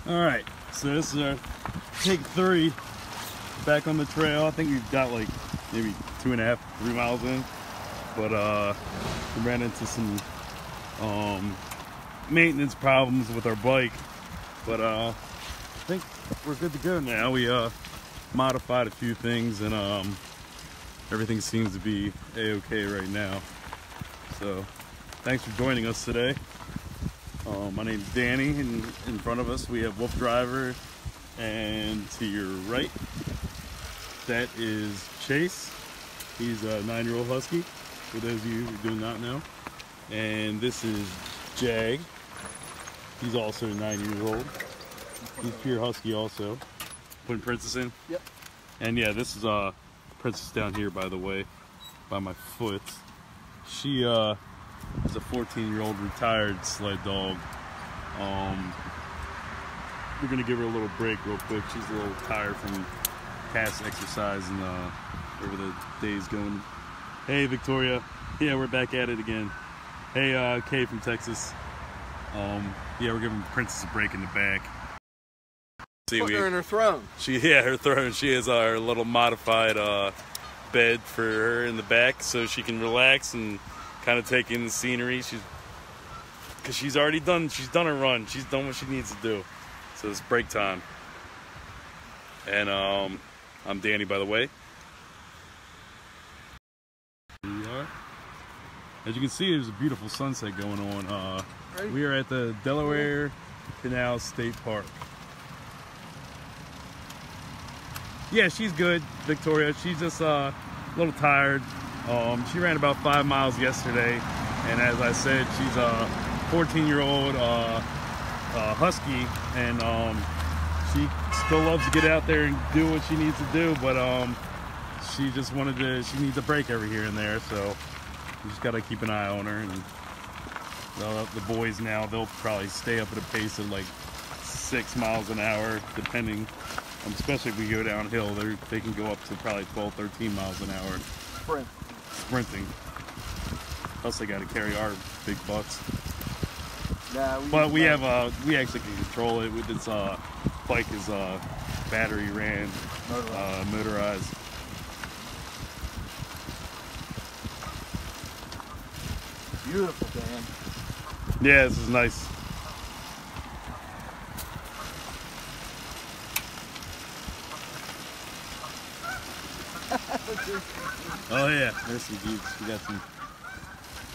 Alright, so this is our take 3 back on the trail. I think we've got like maybe 2.5, 3 miles in. But we ran into some maintenance problems with our bike. But I think we're good to go now. We modified a few things and everything seems to be a-okay right now. So thanks for joining us today. My name's Danny, and in front of us we have WooFDriver, and to your right, that is Chase. He's a 9-year-old husky, for those of you who do not know. And this is Jag. He's also 9 years old. He's pure husky also. Putting Princess in? Yep. And yeah, this is Princess down here, by the way, by my foot. She is a 14-year-old retired sled dog. We're gonna give her a little break real quick. She's a little tired from past exercise and over the days going. Hey Victoria, yeah, we're back at it again. Hey Kay from Texas. Yeah, we're giving Princess a break in the back. See, put her in her throne. Her throne. She has our little modified bed for her in the back, so she can relax and kind of take in the scenery. Because she's already done. She's done her run. She's done what she needs to do. So it's break time. And I'm Danny, by the way. Here we are. As you can see, there's a beautiful sunset going on. We are at the Delaware Canal State Park. Yeah, she's good, Victoria. She's just a little tired. She ran about 5 miles yesterday, and as I said, she's a 14-year-old husky, and she still loves to get out there and do what she needs to do, but she just she needs a break every here and there, so we just gotta keep an eye on her. And the boys now, they'll probably stay up at a pace of like 6 miles an hour, depending. Especially if we go downhill, they can go up to probably 12, 13 miles an hour. Sprinting. Plus they got to carry our big butts. Nah, we actually can control it. This bike is battery ran, motorized. Beautiful, Dan. Yeah, this is nice. Oh yeah, there's some geese. We got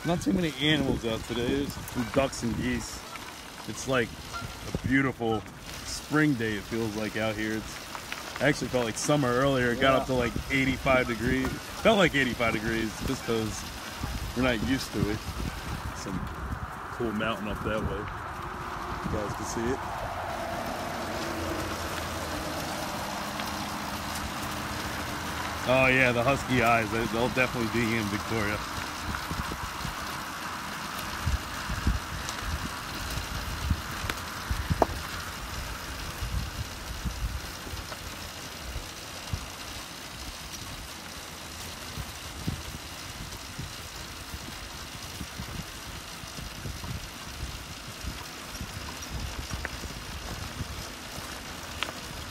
not too many animals out today. There's some ducks and geese. It's like a beautiful spring day, it feels like out here. It's actually felt like summer earlier. It got up to like 85 degrees. Felt like 85 degrees just because we're not used to it. Some cool mountain up that way. You guys can see it. Oh yeah, the husky eyes, they'll definitely be in Victoria.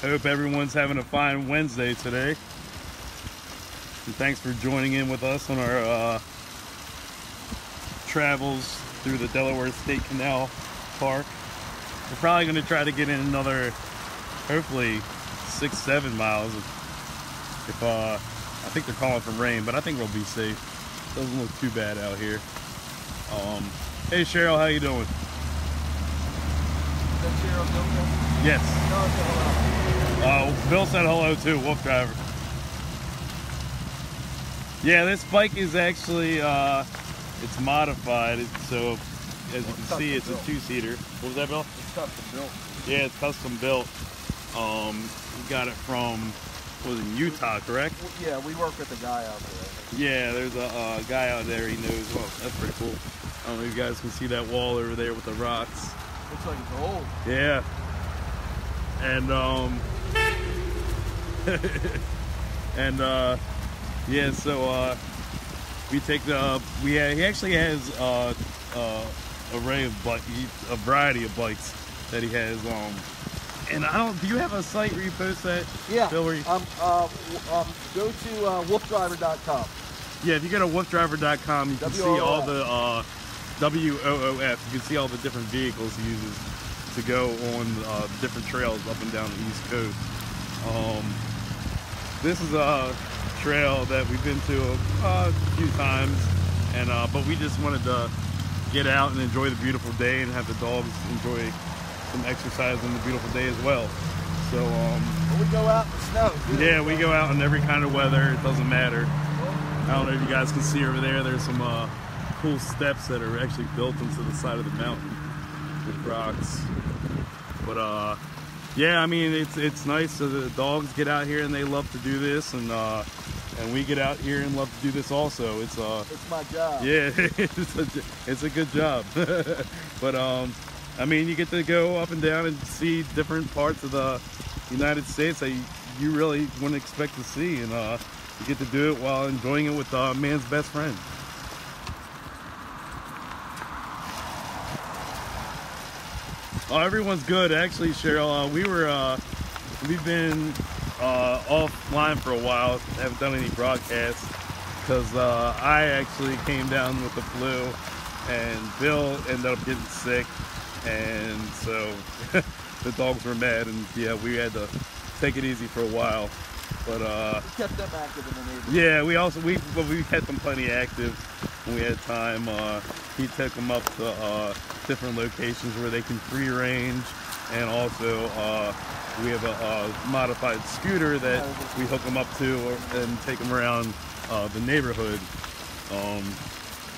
I hope everyone's having a fine Wednesday today. And thanks for joining in with us on our travels through the Delaware State Canal Park. We're probably going to try to get in another, hopefully, 6, 7 miles. If I think they're calling for rain, but I think we'll be safe. Doesn't look too bad out here. Hey Cheryl, how you doing? Is that Cheryl Bill? Yes. No, it's hello. Bill said hello too, WooFDriver. Yeah, this bike is actually, it's modified, so as you can see, it's a 2-seater. What was that, Bill? It's custom built. Yeah, it's custom built. We got it from, was it Utah, correct? Yeah, we work with a guy out there. Yeah, there's a guy out there, he knows. Well, that's pretty cool. I don't know if you guys can see that wall over there with the rocks. Looks like it's old. Yeah. And, yeah, so we take the he actually has array of a variety of bikes that he has And I don't. Do you have a site where you post that? Yeah. Bill, where you, Go to WooFDriver.com. yeah, if you go to WooFDriver.com, you can see all the WOOF. You can see all the different vehicles he uses to go on different trails up and down the East Coast. This is a trail that we've been to a few times, and but we just wanted to get out and enjoy the beautiful day and have the dogs enjoy some exercise in the beautiful day as well. So we go out in the snow. yeah, we go out in every kind of weather. It doesn't matter. I don't know if you guys can see over there. There's some cool steps that are actually built into the side of the mountain with rocks. But yeah, I mean it's nice. So the dogs get out here and they love to do this, and we get out here and love to do this also. It's my job. Yeah, it's a good job. But I mean, you get to go up and down and see different parts of the United States that you really wouldn't expect to see, and you get to do it while enjoying it with man's best friend. Oh, everyone's good. Actually, Cheryl, we've been offline for a while. Haven't done any broadcasts because I actually came down with the flu, and Bill ended up getting sick, and so the dogs were mad, and yeah, we had to take it easy for a while. But we kept them active in the neighborhood. yeah, we kept them plenty active when we had time. He took them up to different locations where they can free range, and also we have a modified scooter that we hook them up to and take them around the neighborhood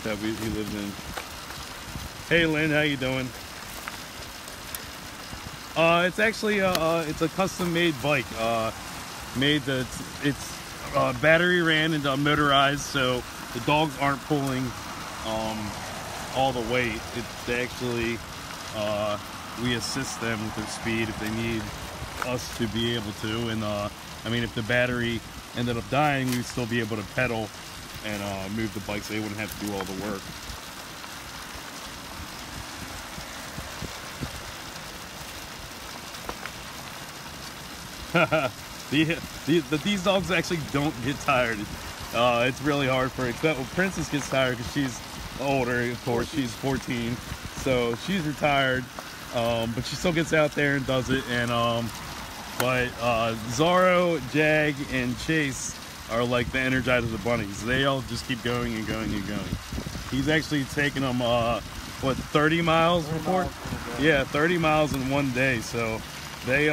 that he lives in. Hey Lynn, how you doing? It's actually it's a custom-made bike. It's battery ran and motorized, so the dogs aren't pulling all the weight. They actually we assist them with their speed if they need us to be able to. And I mean, if the battery ended up dying, we'd still be able to pedal and move the bike, so they wouldn't have to do all the work. These dogs actually don't get tired. It's really hard for it. Well, Princess gets tired because she's older, of course. She's 14, so she's retired, but she still gets out there and does it. And but Zorro, Jag, and Chase are like the Energizer bunnies. They all just keep going and going and going. He's actually taken them what, 30 miles before? Yeah, 30 miles in one day. So they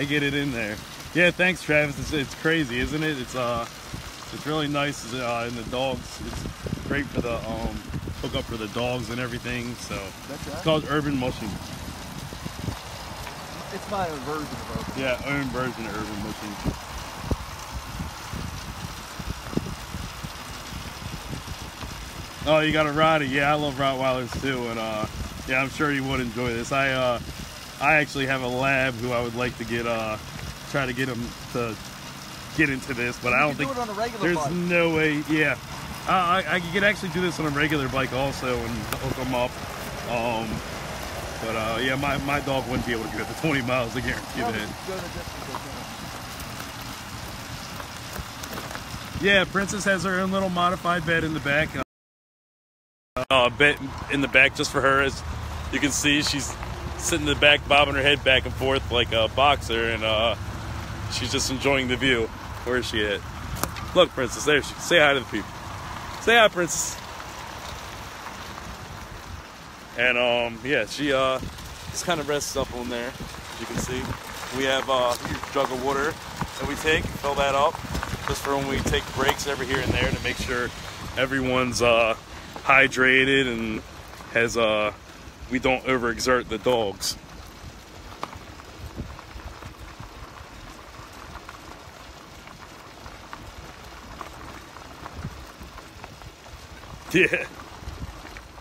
get it in there. Yeah, thanks, Travis. It's crazy, isn't it? It's really nice, and the dogs. It's great for the hookup for the dogs and everything. So That's right. It's called Urban Mushing. It's my own version of Urban. Yeah, own version of Urban Mushing. Oh, you got a Roddy. Yeah, I love Rottweilers too, and yeah, I'm sure you would enjoy this. I actually have a lab who I would like to get try to get him to get into this, but I don't think do it on a regular there's bike. no way. Yeah, I could actually do this on a regular bike also and hook them up. But yeah, my dog wouldn't be able to go the 20 miles. I guarantee No, that. go the distance they Yeah, Princess has her own little modified bed in the back. Bed in the back just for her. As you can see, she's sitting in the back, bobbing her head back and forth like a boxer, and she's just enjoying the view. Where is she at? Look, Princess, there she is. Say hi to the people. Say hi, Princess. And yeah, she just kind of rests up on there. As you can see, we have a huge jug of water that we take, fill that up, just for when we take breaks every here and there to make sure everyone's hydrated and has we don't overexert the dogs. Yeah.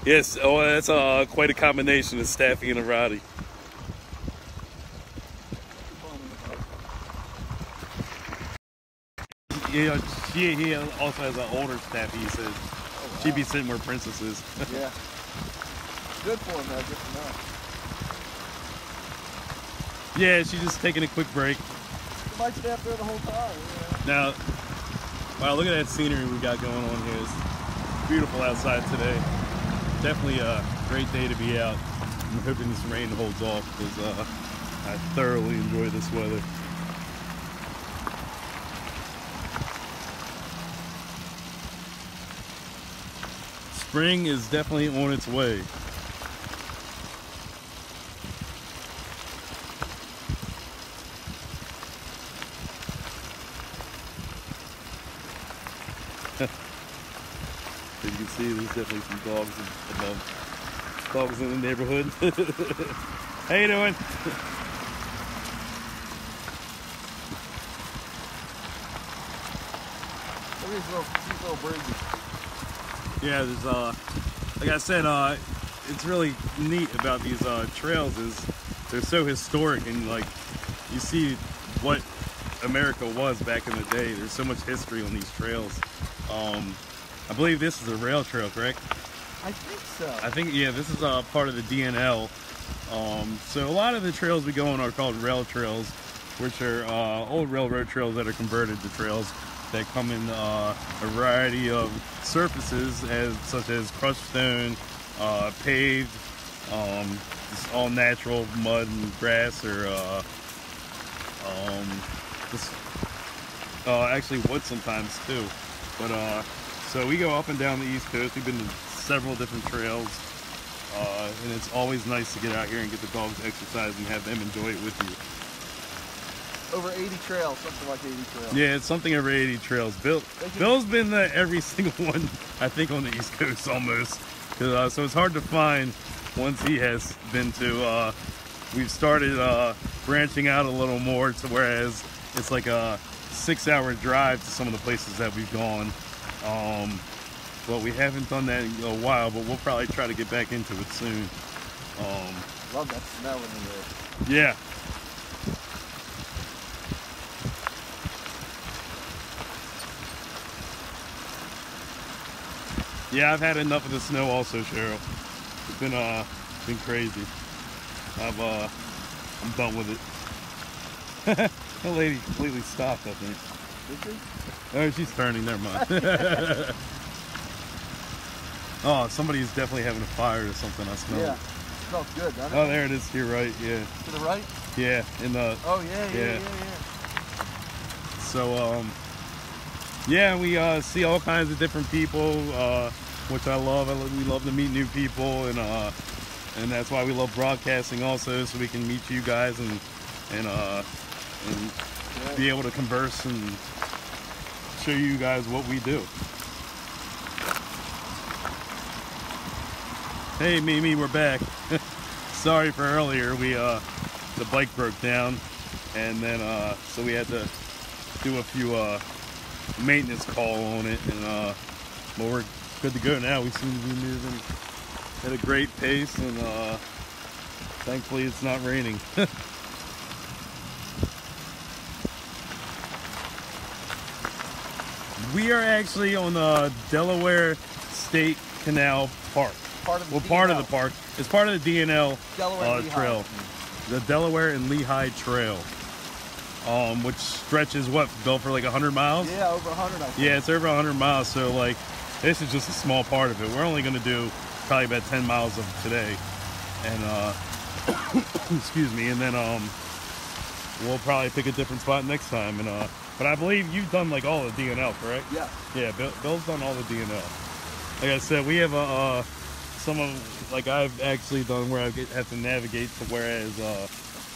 Yes. Oh, that's quite a combination of Staffy and a Roddy. Yeah, he also has an older Staffy. He says she'd be sitting where Princess is. Yeah. Good for him, though. Good to know. Yeah, she's just taking a quick break. She might stay up there the whole time. Now, wow, look at that scenery we got going on here. It's beautiful outside today. Definitely a great day to be out. I'm hoping this rain holds off because I thoroughly enjoy this weather. Spring is definitely on its way. As you can see, there's definitely some dogs in the neighborhood. How you doing? Look at these little bridges. Yeah, there's like I said, it's really neat about these trails is they're so historic, and like you see what America was back in the day. There's so much history on these trails. I believe this is a rail trail, correct? I think so. I think, yeah, this is part of the DNL. So a lot of the trails we go on are called rail trails, which are old railroad trails that are converted to trails that come in a variety of surfaces, such as crushed stone, paved, just all natural mud and grass, or just actually wood sometimes too. But so we go up and down the East Coast. We've been to several different trails, and it's always nice to get out here and get the dogs exercise and have them enjoy it with you. Over 80 trails, something like 80 trails. Yeah, it's something over 80 trails. Bill's been to every single one, I think, on the East Coast almost. So it's hard to find ones he has been to. We've started branching out a little more to whereas it's like a 6-hour drive to some of the places that we've gone. But we haven't done that in a while, but we'll probably try to get back into it soon. Love that smell in the air. Yeah. Yeah, I've had enough of the snow also, Cheryl. It's been crazy. I'm done with it. The lady completely stopped, I think. Did she? Oh, she's turning, never mind. Oh, somebody's definitely having a fire or something, I smell Yeah. it. It smells good, doesn't it? Oh, there it is, to your right, yeah. To the right? Yeah, in the... Oh, yeah. So, yeah, we see all kinds of different people, which I love. We love to meet new people, and that's why we love broadcasting also, so we can meet you guys and be able to converse and show you guys what we do. Hey Mimi, we're back. Sorry for earlier. The bike broke down, and then so we had to do a few maintenance call on it, and but we're good to go now. We seem to be moving at a great pace, and thankfully it's not raining. We are actually on the Delaware State Canal Park. Part of the Part of the park. It's part of the DNL Delaware trail. The Delaware and Lehigh Trail. Which stretches what, Bill, for like 100 miles? Yeah, over 100, I think. Yeah, it's over 100 miles, so like this is just a small part of it. We're only going to do probably about 10 miles of today, and excuse me, and then we'll probably pick a different spot next time. And but I believe you've done like all the DNL, correct? Yeah. Yeah, Bill's done all the DNL. Like I said, we have some of, like I've actually done where I have to navigate to whereas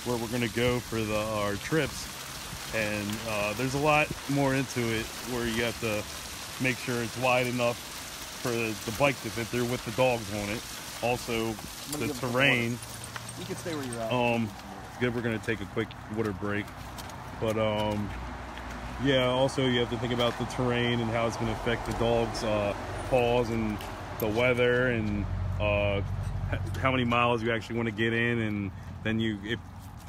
where we're going to go for our trips, and there's a lot more into it where you have to make sure it's wide enough for the bike to fit through with the dogs on it. Also, the terrain. You can stay where you're at. Good. We're gonna take a quick water break, but yeah. Also, you have to think about the terrain and how it's gonna affect the dogs' paws and the weather and how many miles you actually want to get in, and then if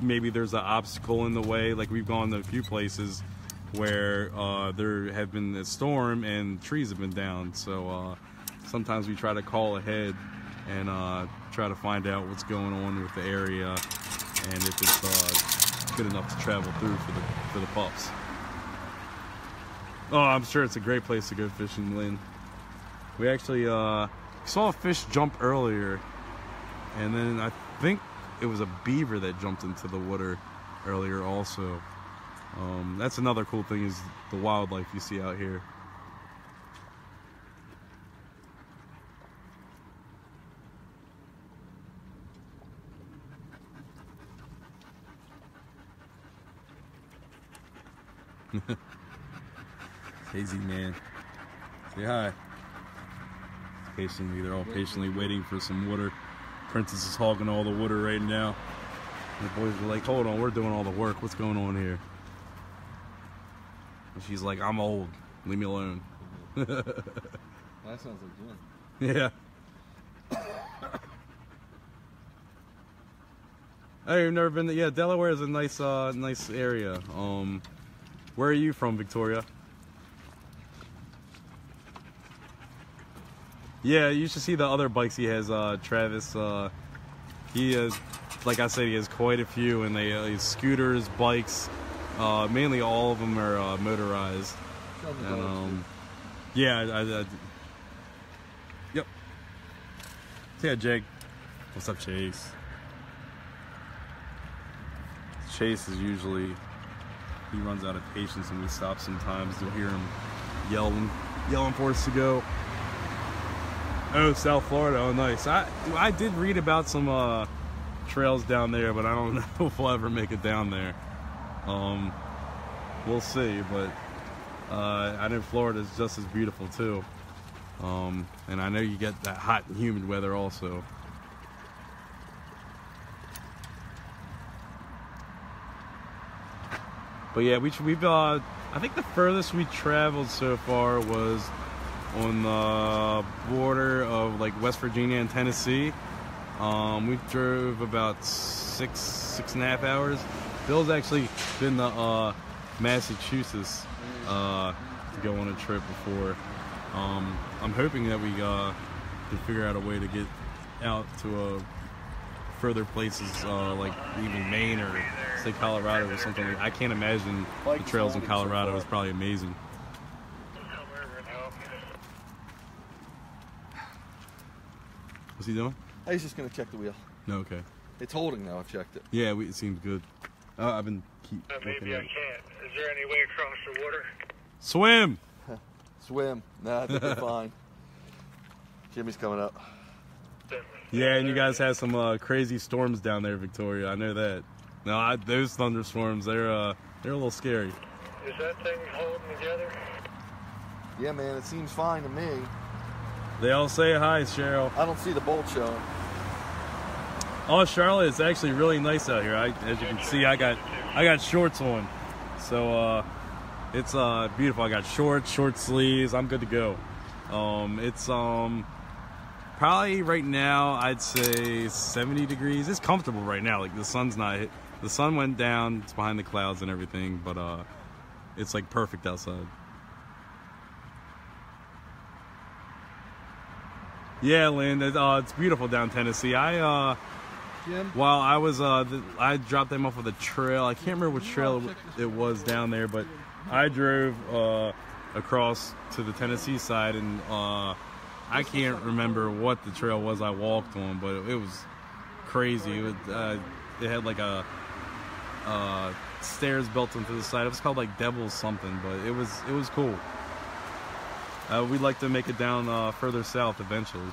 maybe there's an obstacle in the way, like we've gone to a few places where there have been a storm and trees have been down, so sometimes we try to call ahead and try to find out what's going on with the area, and if it's good enough to travel through for the pups. Oh, I'm sure it's a great place to go fishing, Lynn. We actually saw a fish jump earlier, and then I think it was a beaver that jumped into the water earlier also. That's another cool thing, is the wildlife you see out here. Hazy man, say hi. Patiently, they're all patiently waiting for some water. Princess is hogging all the water right now. And the boys are like, hold on, we're doing all the work. What's going on here? And she's like, I'm old. Leave me alone. That sounds like Jim. Yeah. I've never been to, yeah, Delaware is a nice nice area. Where are you from, Victoria? Yeah, you should see the other bikes he has, Travis. He has, like I said, he has quite a few, and they scooters, bikes, mainly all of them are motorized. And yeah, yep. Yeah, Jake. What's up, Chase? Chase is usually, he runs out of patience and we stop sometimes. You'll hear him yelling for us to go. Oh, South Florida. Oh, nice. I did read about some trails down there, but I don't know if we'll ever make it down there. We'll see, but I know Florida is just as beautiful too. And I know you get that hot and humid weather also. But yeah, we've I think the furthest we traveled so far was on the border of like West Virginia and Tennessee. We drove about six and a half hours. Bill's actually been to Massachusetts to go on a trip before. I'm hoping that we can figure out a way to get out to further places like even Maine or say Colorado or something. I can't imagine the trails in Colorado is probably amazing. What's he doing? He's just gonna check the wheel. No, okay. It's holding now. I've checked it. Yeah, it seems good. I've been maybe I can't. Is there any way across the water? Swim. Swim. Nah, I think we're fine. Jimmy's coming up. Yeah, and you guys had some crazy storms down there, Victoria. I know that. No, those thunderstorms, they're a little scary. Is that thing holding together? Yeah, man, it seems fine to me. They all say hi, Cheryl. I don't see the bolt showing. Oh, Charlotte, it's actually really nice out here. As you can see, I got shorts on, so it's beautiful. I got shorts, short sleeves. I'm good to go. It's probably right now I'd say 70 degrees. It's comfortable right now. Like the sun's not hit. The sun went down. It's behind the clouds and everything, but it's like perfect outside. Yeah, Lynn, it's beautiful down Tennessee. While I was, I dropped them off of the trail. I can't remember which trail it was down there, but I drove across to the Tennessee side, and I can't remember what the trail was I walked on, but it was crazy. It had like a stairs built into the side. It was called like Devil's something, but it was cool. We'd like to make it down further south eventually.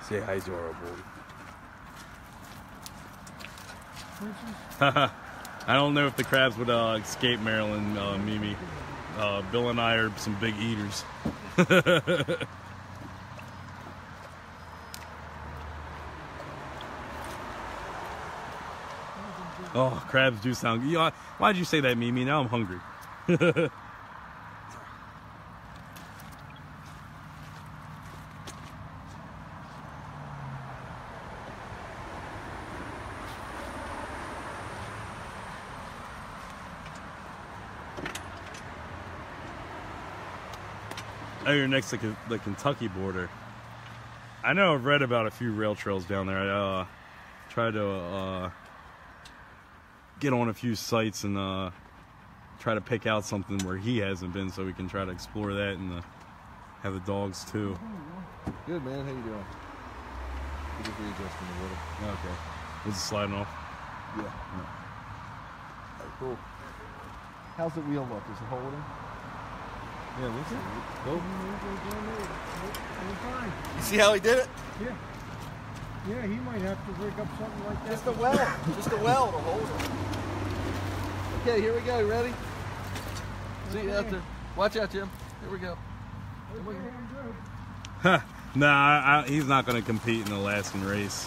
Say hi, adorable. I don't know if the crabs would escape Maryland, Mimi. Bill and I are some big eaters. Oh, crabs do sound good. Why'd you say that, Mimi? Now I'm hungry. Oh, you're next to the Kentucky border. I know I've read about a few rail trails down there. I tried to get on a few sites and try to pick out something where he hasn't been, so we can try to explore that and have the dogs too. Good, man. How you doing? We're just readjusting the water. Okay. Was it sliding off? Yeah. All right, cool. How's the wheel look? Is it holding? Yeah, looks like Fine. You see how he did it? Yeah. Yeah, he might have to rig up something like that. Just a well. Just a well to hold it. Okay, here we go. Ready? See you out there. Watch out, Jim. Here we go. Nah, he's not going to compete in the Alaskan race.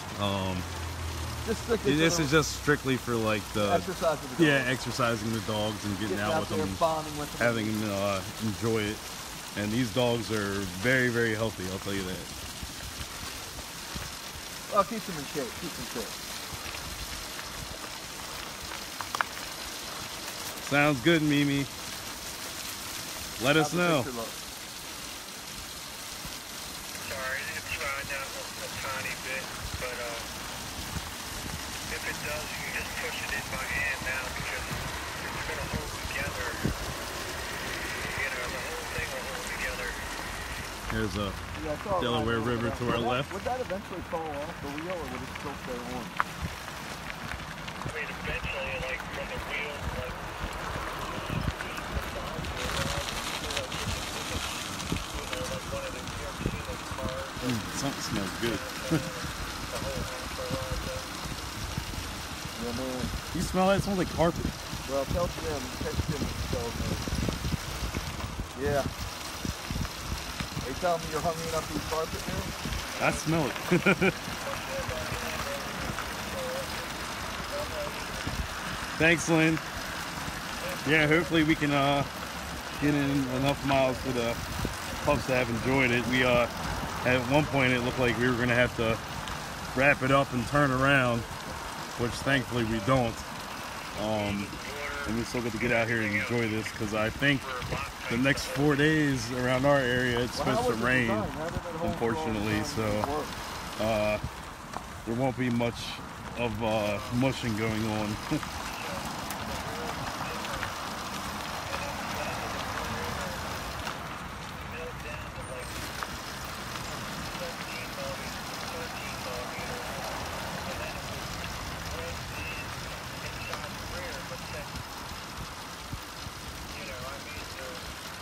Just strictly This is just strictly for like the exercise with the dogs. exercising the dogs and getting out with there, them, bonding with them. having them enjoy it. And these dogs are very, very healthy. I'll tell you that. Well, keep them in shape. Keep them fit. Sounds good, Mimi. Let us know. Sorry, it's sliding out a tiny bit, but if it does, you can just push it in by hand now because it's going to hold together. You know, the whole thing will hold together. Here's a Delaware River to our left. Would that eventually fall off the wheel, or would it still stay on? I mean, eventually, like from the wheel, like Something smells good. Yeah, man. You smell that? It smells like carpet. Well, tell Jim. Text Jim to tell me. Yeah. Are you telling me you're hungry enough to eat carpet now? I smell it. Thanks, Lynn. Yeah, hopefully we can get in enough miles for the pups to have enjoyed it. We at one point it looked like we were going to have to wrap it up and turn around, which thankfully we don't. And we still get to get out here and enjoy this because I think the next 4 days around our area it's supposed to rain, unfortunately. So there won't be much of mushing going on.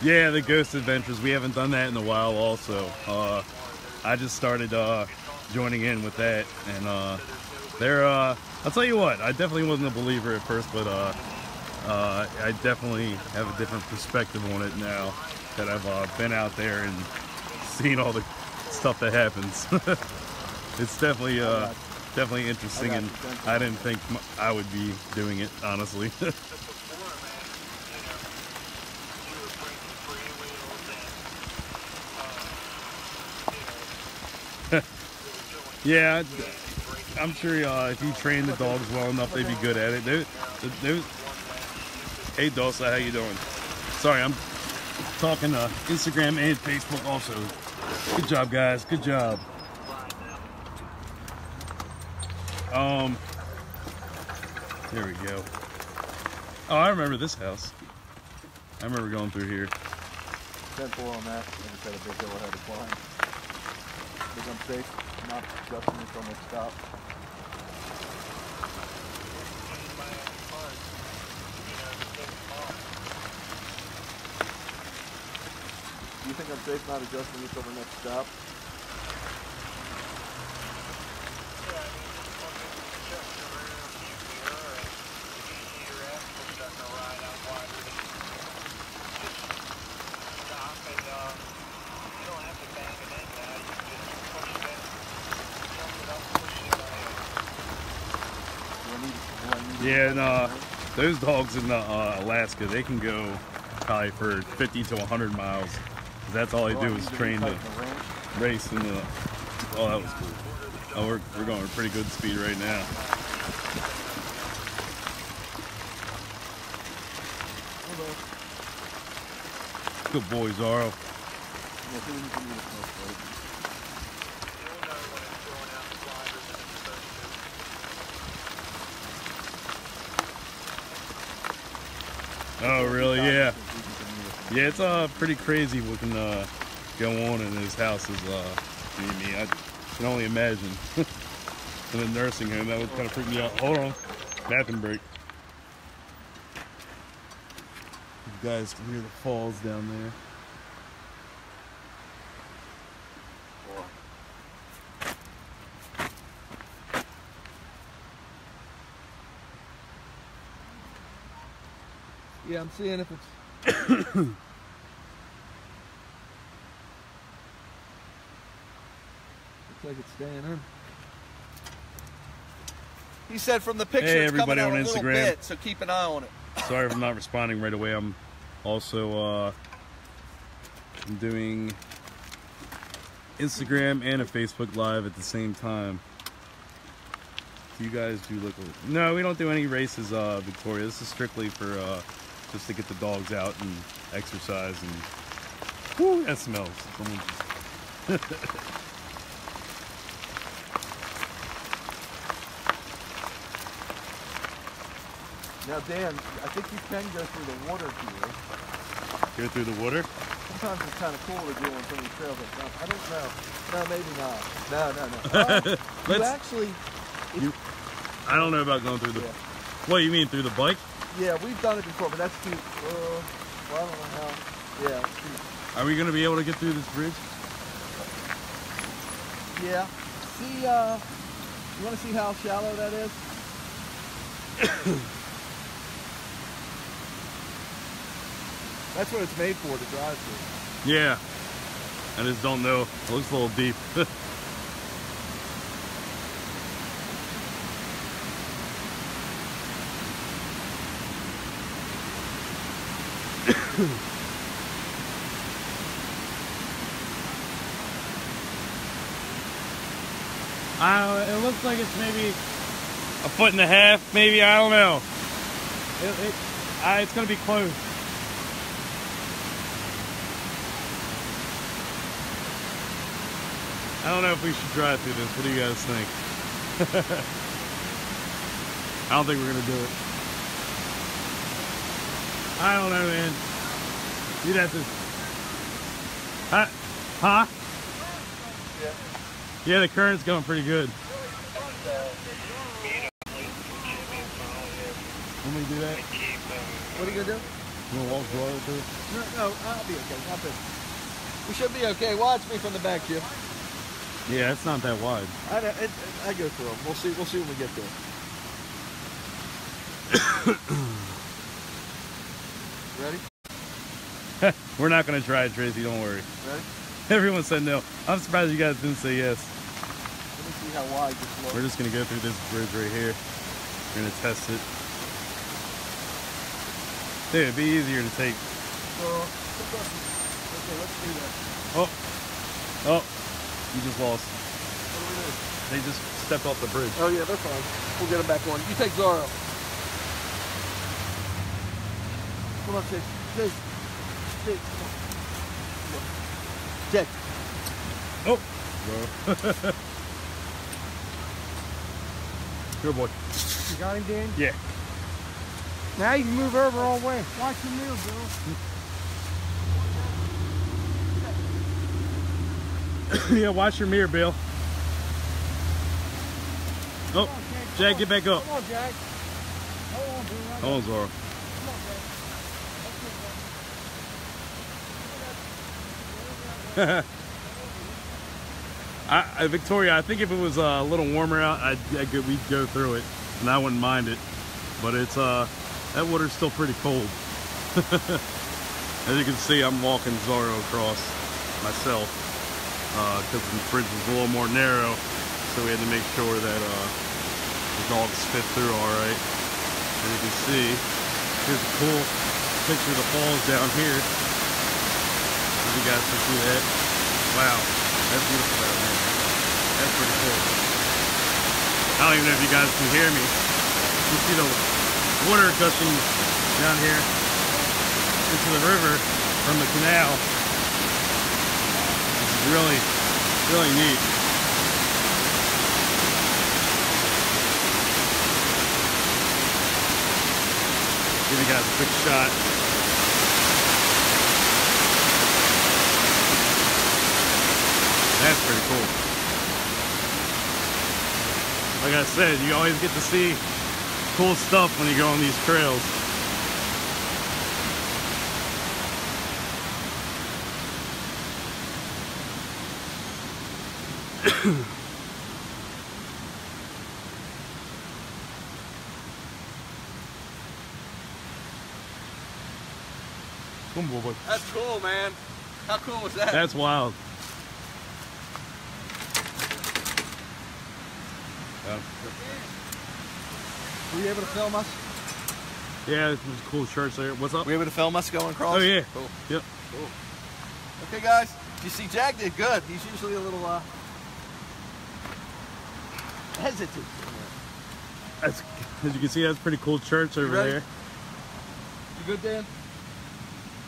Yeah, the Ghost Adventures. We haven't done that in a while also. I just started joining in with that. And I'll tell you what, I definitely wasn't a believer at first, but I definitely have a different perspective on it now that I've been out there and seen all the stuff that happens. It's definitely interesting, and I didn't think I would be doing it, honestly. Yeah, I'm sure if you train the dogs well enough, they'd be good at it. Hey, Dulce, how you doing? Sorry, I'm talking Instagram and Facebook also. Good job, guys. Good job. There we go. Oh, I remember this house. I remember going through here. 10-4 on that. I just had a big hill I had to climb. Think I'm safe, not adjusting until next stop. Do you think I'm safe not adjusting until the next stop? Yeah, and those dogs in Alaska, they can go probably for 50 to 100 miles. That's all they do is train the race in the. Oh, that was cool. Oh, we're going at pretty good speed right now. Good boy, Zorro. Oh, really? Yeah. Yeah, it's pretty crazy what can go on in his house. I can only imagine. In a nursing home, that would kind of freak me out. Hold on, bathroom break. You guys can hear the falls down there. Yeah, I'm seeing if it's. Looks like it's staying in. He said from the picture Hey, it's coming everybody out on a little Instagram. bit, so keep an eye on it. Sorry if I'm not responding right away. I'm also I'm doing Instagram and a Facebook Live at the same time. You guys do look. No, we don't do any races, Victoria. This is strictly for just to get the dogs out and exercise and. Whoo, that smells. Someone just Now, Dan, I think you can go through the water here. go through the water. Sometimes it's kind of cool to do on some of these trails. I don't know. No, maybe not. No. You actually... I don't know about going through the... Yeah. What, you mean through the bike? Yeah, we've done it before, but that's too... well, I don't know how... Yeah, it's too... Are we going to be able to get through this bridge? Yeah. See, you want to see how shallow that is? That's what it's made for, to drive through. Yeah. I just don't know. It looks a little deep. It looks like it's maybe a foot and a half, maybe. I don't know. It's going to be close. I don't know if we should drive through this. What do you guys think? I don't think we're going to do it. I don't know, man. You'd have to... Huh? Yeah, the current's going pretty good. When we do that? What are you going to do? You want to walk Royal through? No, I'll be okay. Not this. We should be okay. Watch me from the back, Jim. Yeah, it's not that wide. I go through them. We'll see when we get there. Ready? We're not going to try it, Tracy. Don't worry. Ready? Everyone said no. I'm surprised you guys didn't say yes. Let me see how wide this looks. We're just going to go through this bridge right here. We're going to test it. Dude, it'd be easier to take. Okay, let's do that. Oh, you just lost. What do we do? They just stepped off the bridge. Oh yeah, they're fine. We'll get them back on. You take Zorro. Come on, Jake. Jake, come on. Jake. Oh. Good boy. You got him, Dan? Yeah. Now you can move over all the way. Watch the mirror, Bill. Yeah, watch your mirror, Bill. Oh, Jack, get back up. Come on, Jack. Hold on, Bill. Hold on, Zora. Victoria, I think if it was a little warmer out, we'd go through it, and I wouldn't mind it. But it's that water's still pretty cold. As you can see, I'm walking Zorro across myself because the bridge was a little more narrow, so we had to make sure that the dogs fit through all right. As you can see, here's a cool picture of the falls down here. If you guys can see that. Wow, that's beautiful down there. That's pretty cool. I don't even know if you guys can hear me. You see the water gushing down here into the river from the canal. This is really, really neat. Give you guys a quick shot. That's pretty cool. Like I said, you always get to see cool stuff when you go on these trails. Boy. That's cool, man. How cool was that? That's wild. Were you able to film us? Yeah, there's cool shirts there. What's up? Were you able to film us going across? Oh yeah. Cool. Yep. Cool. Okay, guys. You see, Jack did good. He's usually a little hesitant. That's, as you can see, that's pretty cool church over there. You good, Dan?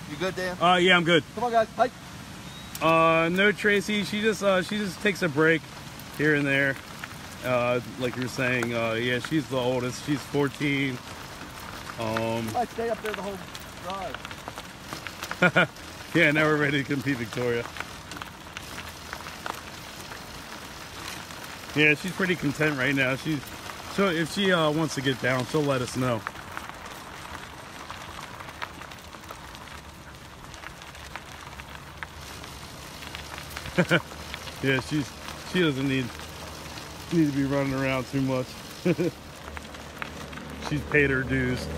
You good, Dan? Yeah, I'm good. Come on, guys. Hike. No, Tracy. She just takes a break here and there. Like you were saying, yeah, she's the oldest. She's 14. Might stay up there the whole drive. Yeah, now we're ready to compete, Victoria. Yeah, she's pretty content right now. So if she wants to get down, she'll let us know. Yeah, she doesn't need to be running around too much. She's paid her dues.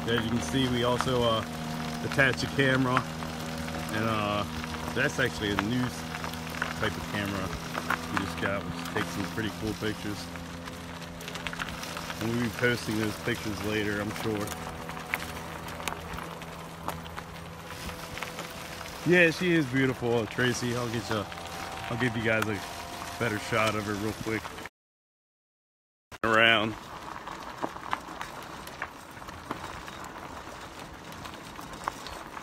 As you can see, we also attach a camera, and that's actually a new type of camera we just got, which takes some pretty cool pictures. And we'll be posting those pictures later, I'm sure. Yeah, she is beautiful, Tracy. I'll give you guys a better shot of her real quick. Around.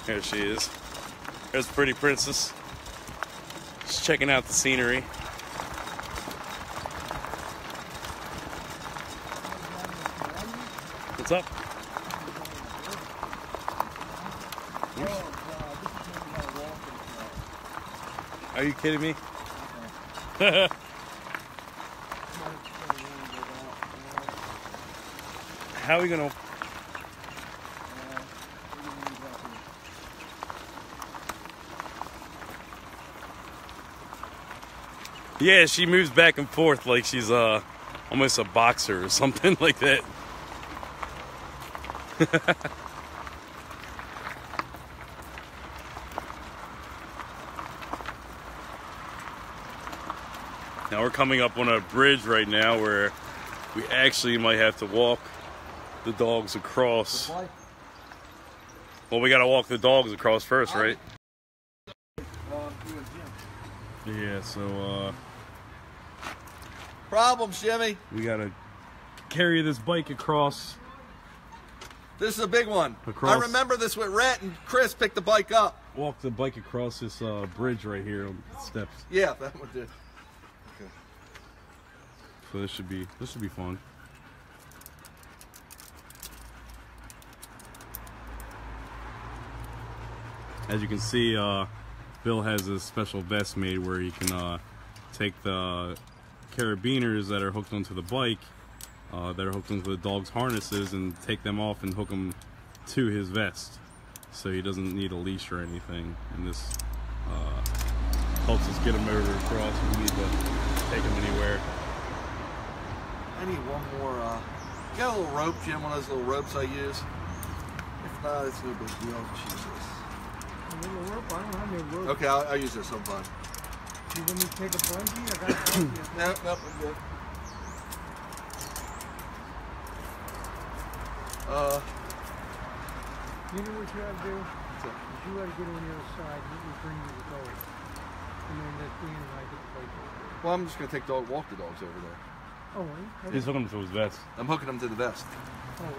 There she is. There's pretty princess. Just checking out the scenery. What's up? Are you kidding me? How are we gonna? Yeah, she moves back and forth like she's almost a boxer or something like that. Now we're coming up on a bridge right now where we actually might have to walk the dogs across. Well, we gotta walk the dogs across first, right? Yeah, so Problems, Jimmy. we gotta carry this bike across. This is a big one. Across. I remember this with Rhett and Chris picked the bike up. Walk the bike across this bridge right here on the steps. Yeah, that one did. Okay. So this should be fun. As you can see, Bill has a special vest made where he can take the carabiners that are hooked onto the bike, that are hooked onto the dog's harnesses, and take them off and hook them to his vest. So he doesn't need a leash or anything. And this helps us get him over across if we need to take him anywhere. I need one more. You got a little rope, Jim? One of those little ropes I use? If not, it's no big deal. I'll just use this. A little rope? I don't have any rope. Okay, I'll use this sometime. You want me to take a bungee? I got a bungee. Nope, I'm good. You know what you gotta do? Is you gotta get on the other side and you bring me the dog. And then that Dan and I get the bike over. Well, I'm just going to walk the dogs over there. Oh, really? He's hooking them to his vest. I'm hooking them to the vest. Oh, okay.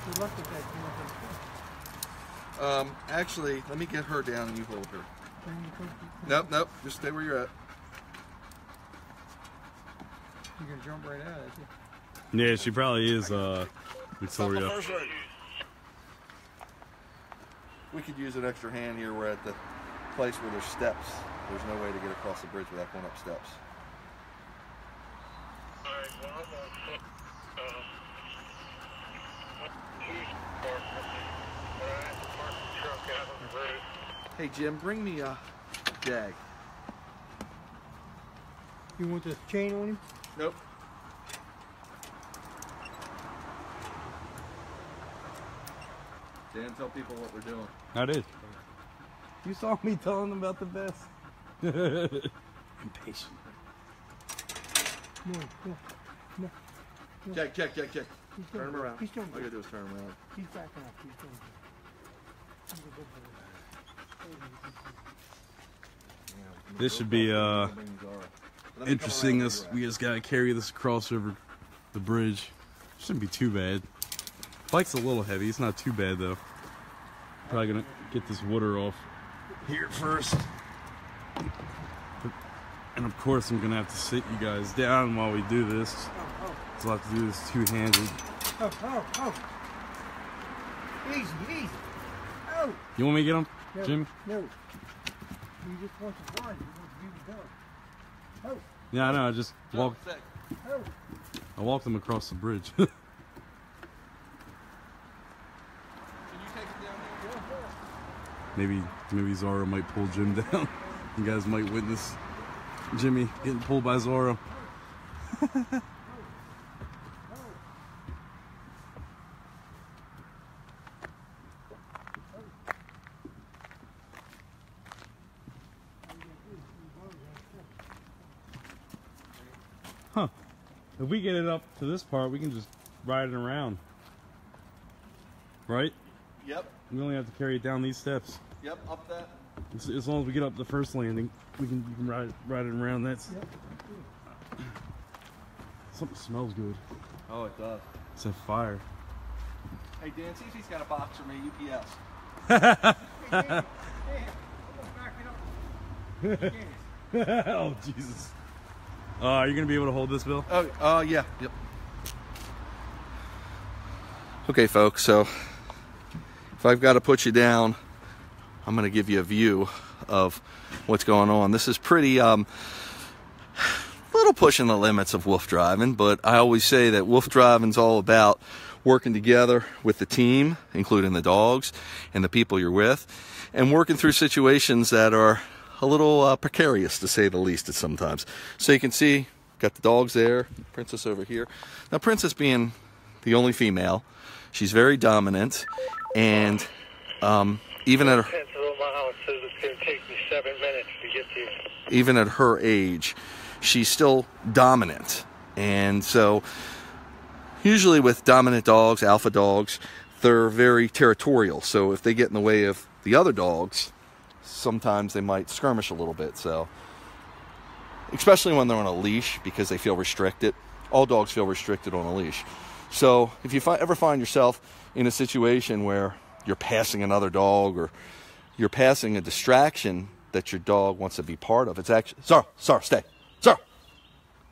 Good luck with that. Come up with Actually, let me get her down and you hold her. Nope. Just stay where you're at. You're gonna jump right out, aren't you? Yeah, she probably is, Victoria. We could use an extra hand here. We're at the place where there's steps. There's no way to get across the bridge without going up steps. Alright, well, I'm gonna put, park the truck out on the road. Hey Jim, bring me a jag. You want the chain on him? Nope. Dan, tell people what we're doing. I did. You saw me telling them about the best. Impatient. No. Check. Turn him around. He's doing All you gotta do is turn him around. He's backing up. He's doing good. He's a good boy. This should be interesting. We just gotta carry this across over the bridge. Shouldn't be too bad. Bike's a little heavy. It's not too bad though. Probably gonna get this water off here first. And of course I'm gonna have to sit you guys down while we do this. So I'll have to do this two-handed. Oh. Easy. Oh. You want me to get him, No, Jimmy? No. You just want to run. You want to be the dog. Oh. Yeah, I know. I just walked. Oh. I walked them across the bridge. Can you take it down there? Maybe Zara might pull Jim down. You guys might witness Jimmy getting pulled by Zara. Huh. If we get it up to this part, we can just ride it around. Right? Yep. We only have to carry it down these steps. Yep, up that. As long as we get up the first landing, you can ride it around. That's something smells good. Oh, it does. It's a fire. Hey Dan, see if he's got a box for me, UPS. Oh Jesus! Are you gonna be able to hold this, Bill? Oh, yeah. Yep. Okay, folks. So if I've got to put you down, I'm going to give you a view of what's going on. This is pretty little pushing the limits of wolf driving, but I always say that wolf driving's all about working together with the team, including the dogs and the people you're with, and working through situations that are a little precarious, to say the least, at sometimes. So you can see, got the dogs there, Princess over here. Now, Princess being the only female, she's very dominant, and even at her, even at her age, she's still dominant. And so usually with dominant dogs, alpha dogs, they're very territorial. So if they get in the way of the other dogs, sometimes they might skirmish a little bit. So especially when they're on a leash, because they feel restricted. All dogs feel restricted on a leash. So if you ever find yourself in a situation where you're passing another dog, or you're passing a distraction that your dog wants to be part of, it's actually, Zara, stay. Zara,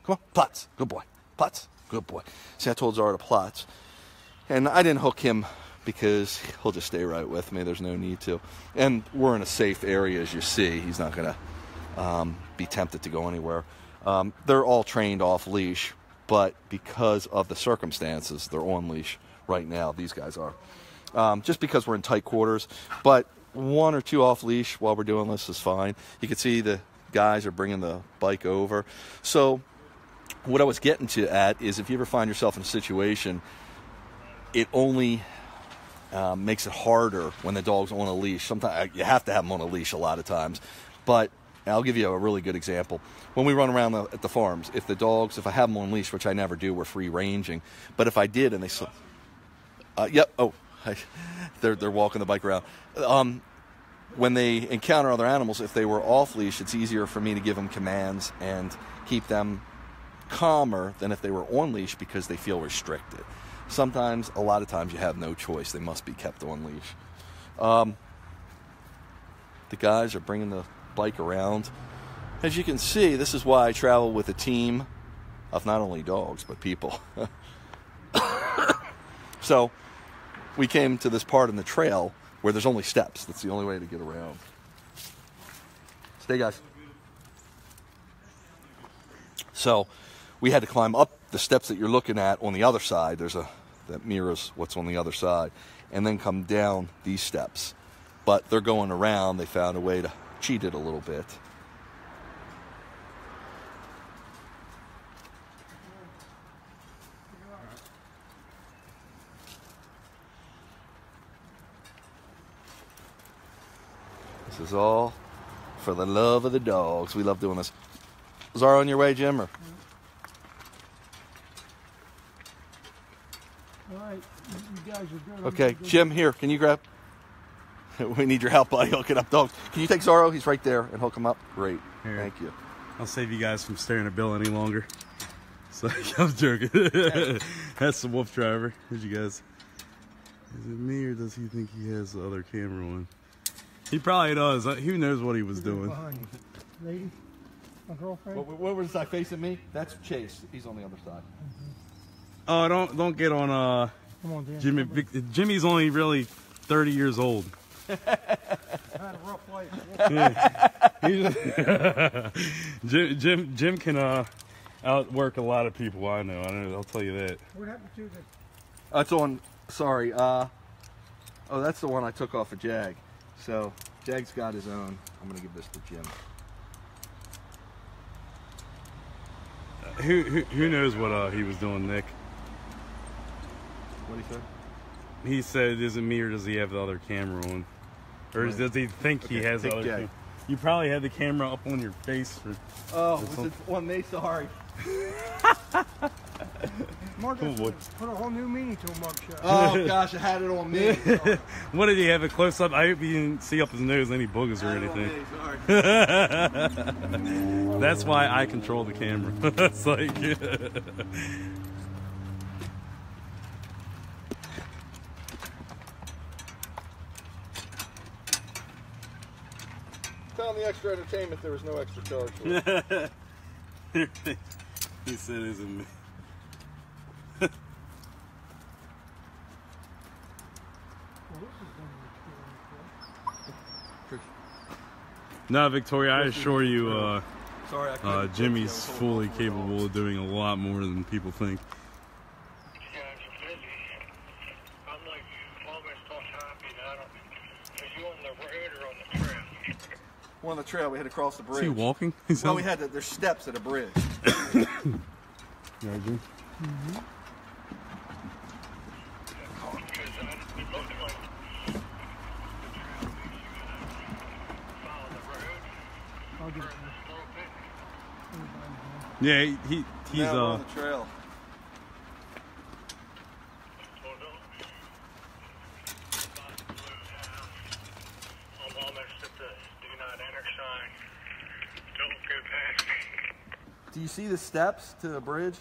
come on, Platz, good boy. Platz, good boy. See, I told Zara to Platz. And I didn't hook him because he'll just stay right with me. There's no need to. And we're in a safe area, as you see. He's not going to be tempted to go anywhere. They're all trained off leash, but because of the circumstances, they're on leash right now. These guys are. Just because we're in tight quarters, but one or two off leash while we're doing this is fine. You can see the guys are bringing the bike over. So what I was getting to at is, if you ever find yourself in a situation, it only makes it harder when the dog's on a leash. Sometimes you have to have them on a leash a lot of times. But I'll give you a really good example. When we run around at the farms, if I have them on leash, which I never do, we're free ranging. But if I did and they saw, yep, oh, they're walking the bike around. When they encounter other animals, if they were off leash, it's easier for me to give them commands and keep them calmer than if they were on leash, because they feel restricted. Sometimes, a lot of times, you have no choice. They must be kept on leash. The guys are bringing the bike around. As you can see, this is why I travel with a team of not only dogs, but people. So we came to this part in the trail where there's only steps. That's the only way to get around. Stay, guys. So we had to climb up the steps that you're looking at on the other side. There's that mirrors what's on the other side, and then come down these steps. But they're going around. They found a way to cheat it a little bit. This is all for the love of the dogs. We love doing this. Zara, on your way, Jim? Or? All right, you guys are good. Okay, Jim, here, can you grab? We need your help, buddy, hooking up dogs. Can you take Zorro? He's right there, and hook him up. Great, Here. Thank you. I'll save you guys from staring at Bill any longer. So I'm joking. That's the WooFDriver. Here's you guys. Is it me or does he think he has the other camera on? He probably does. Who knows what he was doing? Behind you. Lady, my girlfriend. What was that facing me? That's Chase. He's on the other side. Oh, don't get on Come on, Dan. Jimmy. Jimmy's only really 30 years old. I had a rough life. Jim can outwork a lot of people. I know. I'll tell you that. What happened to the? It's on. Sorry. Oh, that's the one I took off of Jag. So Jag's got his own. I'm gonna give this to Jim. Who knows what he was doing, Nick? What did he say? He said, "Is it me or does he have the other camera on, or does he think he has the take other?" Jag. You probably had the camera up on your face. Oh, was it on me? Sorry. Mark, Cool boy. put a whole new meaning to a mugshot. Oh gosh, I had it on me. Sorry. What did he have a close up? I hope you didn't see up his nose any boogers or anything. Sorry. That's why I control the camera. It's like Found the extra entertainment. There was no extra charge for it. he said, "Isn't me." No, Victoria, I assure you, Sorry, I couldn't Jimmy's get you. fully capable of doing a lot more than people think. You guys are busy. I'm like almost all happy that I don't. Are you on the road or on the trail? We're on the trail. We had to cross the Is bridge. he walking? Well, we had to. There's steps at a bridge. Yeah, Jim. Because it looked like the trail follow the road. I'll get it. Turn this little bit. Yeah, he's Now we're on the trail. Hold on. About to blue now. I'm almost at the do not enter sign. Don't go past me. Do you see the steps to the bridge?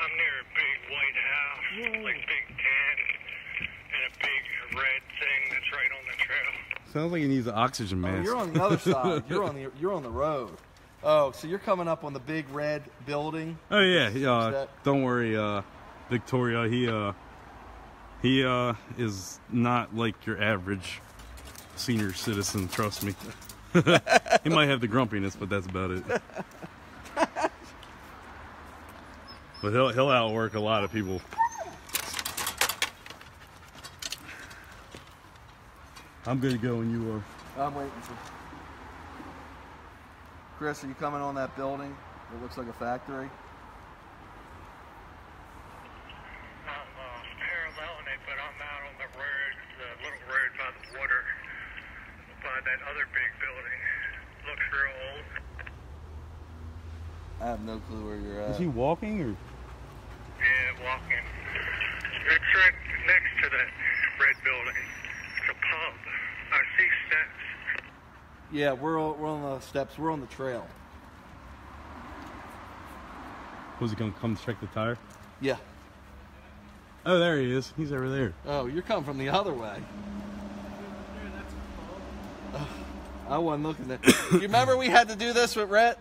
I'm near a big white house, like big tent, and a big red thing that's right on the trail. sounds like he needs an oxygen Oh, mask. you're on the other side. You're on the road. Oh, so you're coming up on the big red building. Oh yeah, that? don't worry, Victoria. He is not like your average senior citizen. Trust me. He might have the grumpiness, but that's about it. But he'll outwork a lot of people. I'm gonna go when you are. I'm waiting for. Chris, are you coming on that building? It looks like a factory. I'm paralleling it, but I'm out on the road, the little road by the water, by that other big building. Looks real old. I have no clue where you're at. Is he walking or? Yeah, walking. It's right next to that red building. It's a pub. I see steps. Yeah, we're on the steps. We're on the trail. Was he gonna come check the tire? Yeah. Oh, there he is. He's over there. Oh, you're coming from the other way. I wasn't looking at. You remember we had to do this with Rhett?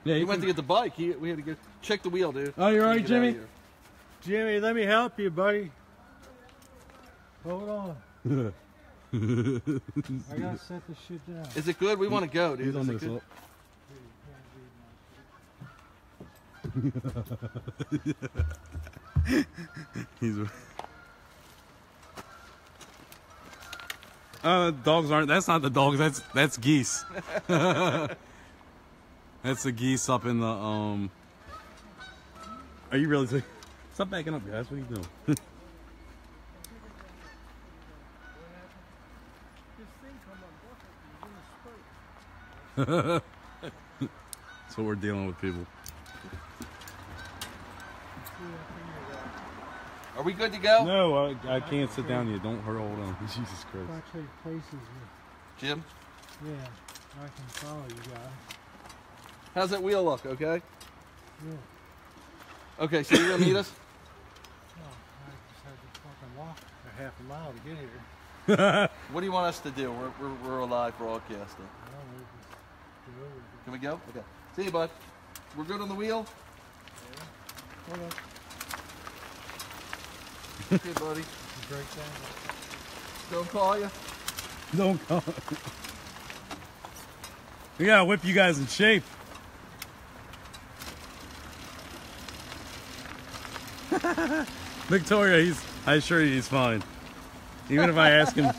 Yeah, He went to get the bike. We had to go check the wheel, dude. Oh, you're right, Get out of Jimmy? here. Jimmy, let me help you, buddy. Hold on. I gotta set this shit down. Is it good? We want to go, dude. He's Is on it this good? He's. Dogs aren't. That's not the dogs. That's geese. That's the geese up in the Are you really? Stop backing up, guys. What are you doing? This thing come on, bucket, That's what we're dealing with, people. Are we good to go? No, I can't sit down yet. Don't hold on. Jesus If Christ. I trade places with, Jim, yeah, I can follow you guys. how's that wheel look? Okay. Yeah. Okay, so you're gonna meet us? Oh, I just had to fucking walk a half a mile to get here. What do you want us to do? We're a live broadcasting. I don't know, just go over there. Can we go? Okay. See you, bud. We're good on the wheel? Hold on. Okay, buddy. You break down. Don't call you. Don't call. We gotta whip you guys in shape. Victoria, I assure you he's fine. Even if I ask him,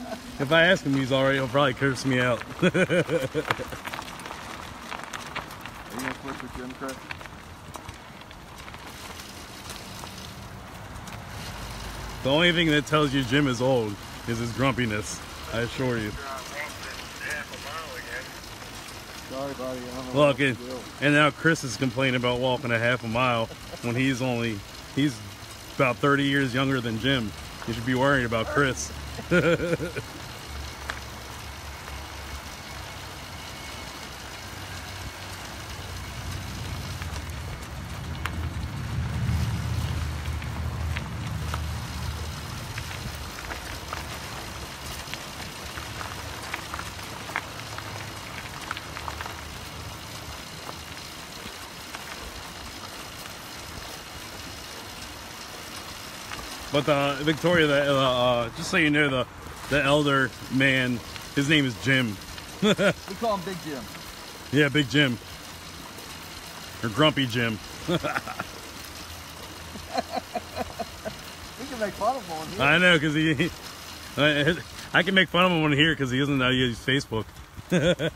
he's alright, he'll probably curse me out. Are you gonna flip with Jim, Chris? The only thing that tells you Jim is old is his grumpiness. I assure you. Half a mile again. Sorry, buddy. I don't know Look, what else to do. and now Chris is complaining about walking a half a mile when he's about 30 years younger than Jim. You should be worried about Chris. But Victoria, just so you know, the elder man, his name is Jim. We call him Big Jim. Yeah, Big Jim. Or Grumpy Jim. We can make fun of him here. I know, because I can make fun of him on here because he doesn't know you use Facebook. But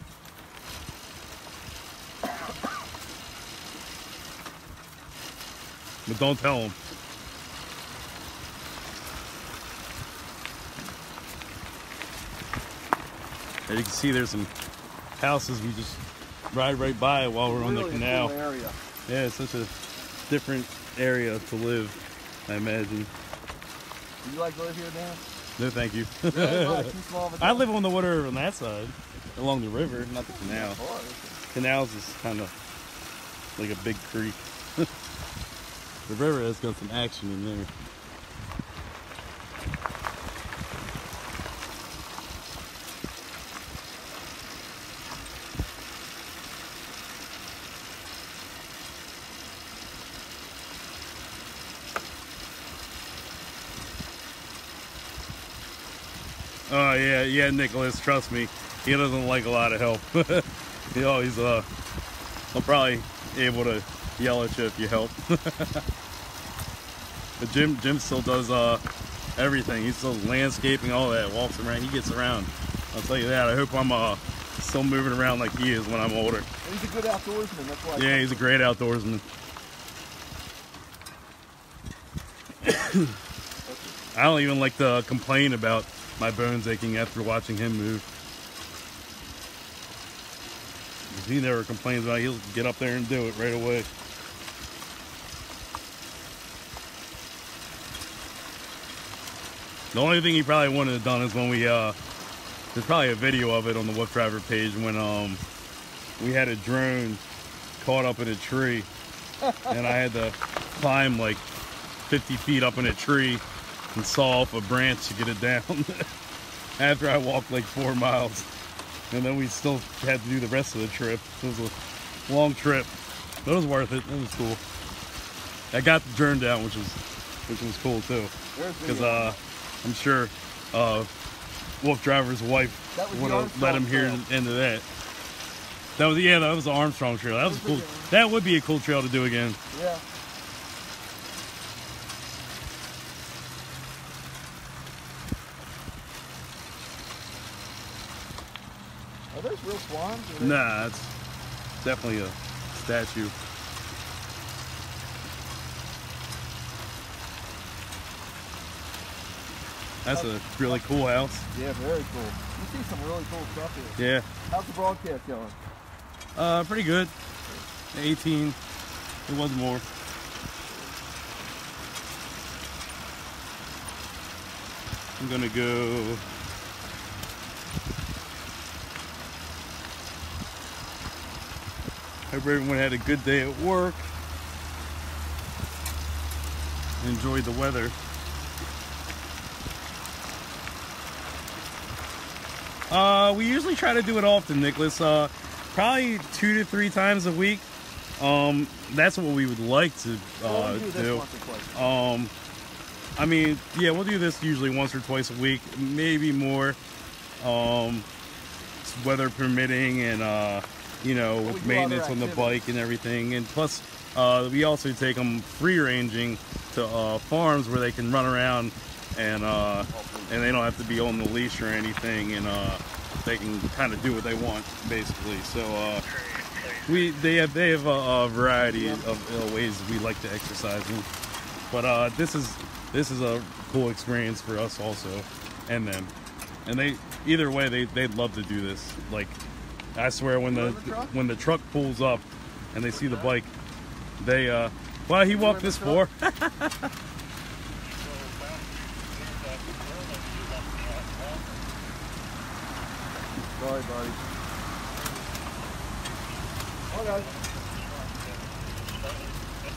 don't tell him. As you can see, there's some houses we just ride right by while we're on the Really a canal. cool area. Yeah, it's such a different area to live, I imagine. Do you like to live here, Dan? No, thank you. Really? Why? Too small of a I town? live on the water on that side, along the river, not the canal. Of course. Canals is kind of like a big creek. The river has got some action in there. Oh yeah, Nicholas. Trust me, he doesn't like a lot of help. He'll probably able to yell at you if you help. But Jim still does everything. He still landscaping, all that. Walks around. He gets around. I'll tell you that. I hope I'm still moving around like he is when I'm older. And he's a good outdoorsman. That's why. Yeah, he's a great outdoorsman. I don't even like to complain about my bones aching after watching him move. He never complains about it. He'll get up there and do it right away. The only thing he probably wouldn't have done is when we there's probably a video of it on the WooFDriver page when we had a drone caught up in a tree and I had to climb like 50 feet up in a tree and saw off a branch to get it down after I walked like 4 miles. And then we still had to do the rest of the trip. It was a long trip, but it was worth it. It was cool. I got the journey down, which was cool too. Because I'm sure WooFDriver's wife would have let him hear into that. That was the Armstrong Trail. That was cool. That would be a cool trail to do again. Yeah. Are those real swans? Nah, it's definitely a statue. That's a really cool house. Yeah, very cool. You see some really cool stuff here. Yeah. How's the broadcast going? Pretty good. 18. It was more. I'm gonna go. Hope everyone had a good day at work. Enjoyed the weather. We usually try to do it often, Nicholas. Probably 2 to 3 times a week. That's what we would like to do. I mean, yeah, we'll do this usually once or twice a week, maybe more. Weather permitting, and you know, with maintenance on the bike and everything. And plus, we also take them free ranging to farms where they can run around and they don't have to be on the leash or anything, and they can kind of do what they want, basically. So they have a variety of ways we like to exercise them. But this is a cool experience for us also, and them. And they either way they'd love to do this. Like, I swear, when the truck pulls up and they see the bike, they well, he walked this far. Sorry, buddy.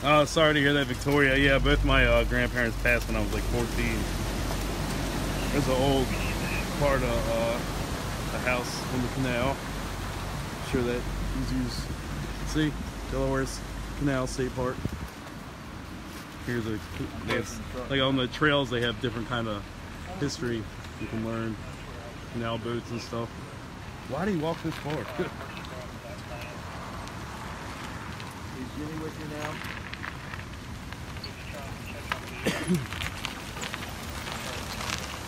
Oh, sorry to hear that, Victoria. Yeah, both my grandparents passed when I was like 14. There's an old part of the house in the canal. I'm sure that is used. See, Delaware's Canal State Park. Here's like on the trails, they have different kind of history you can learn. Canal boats and stuff. Why do you walk this far? Is Jimmy with you now?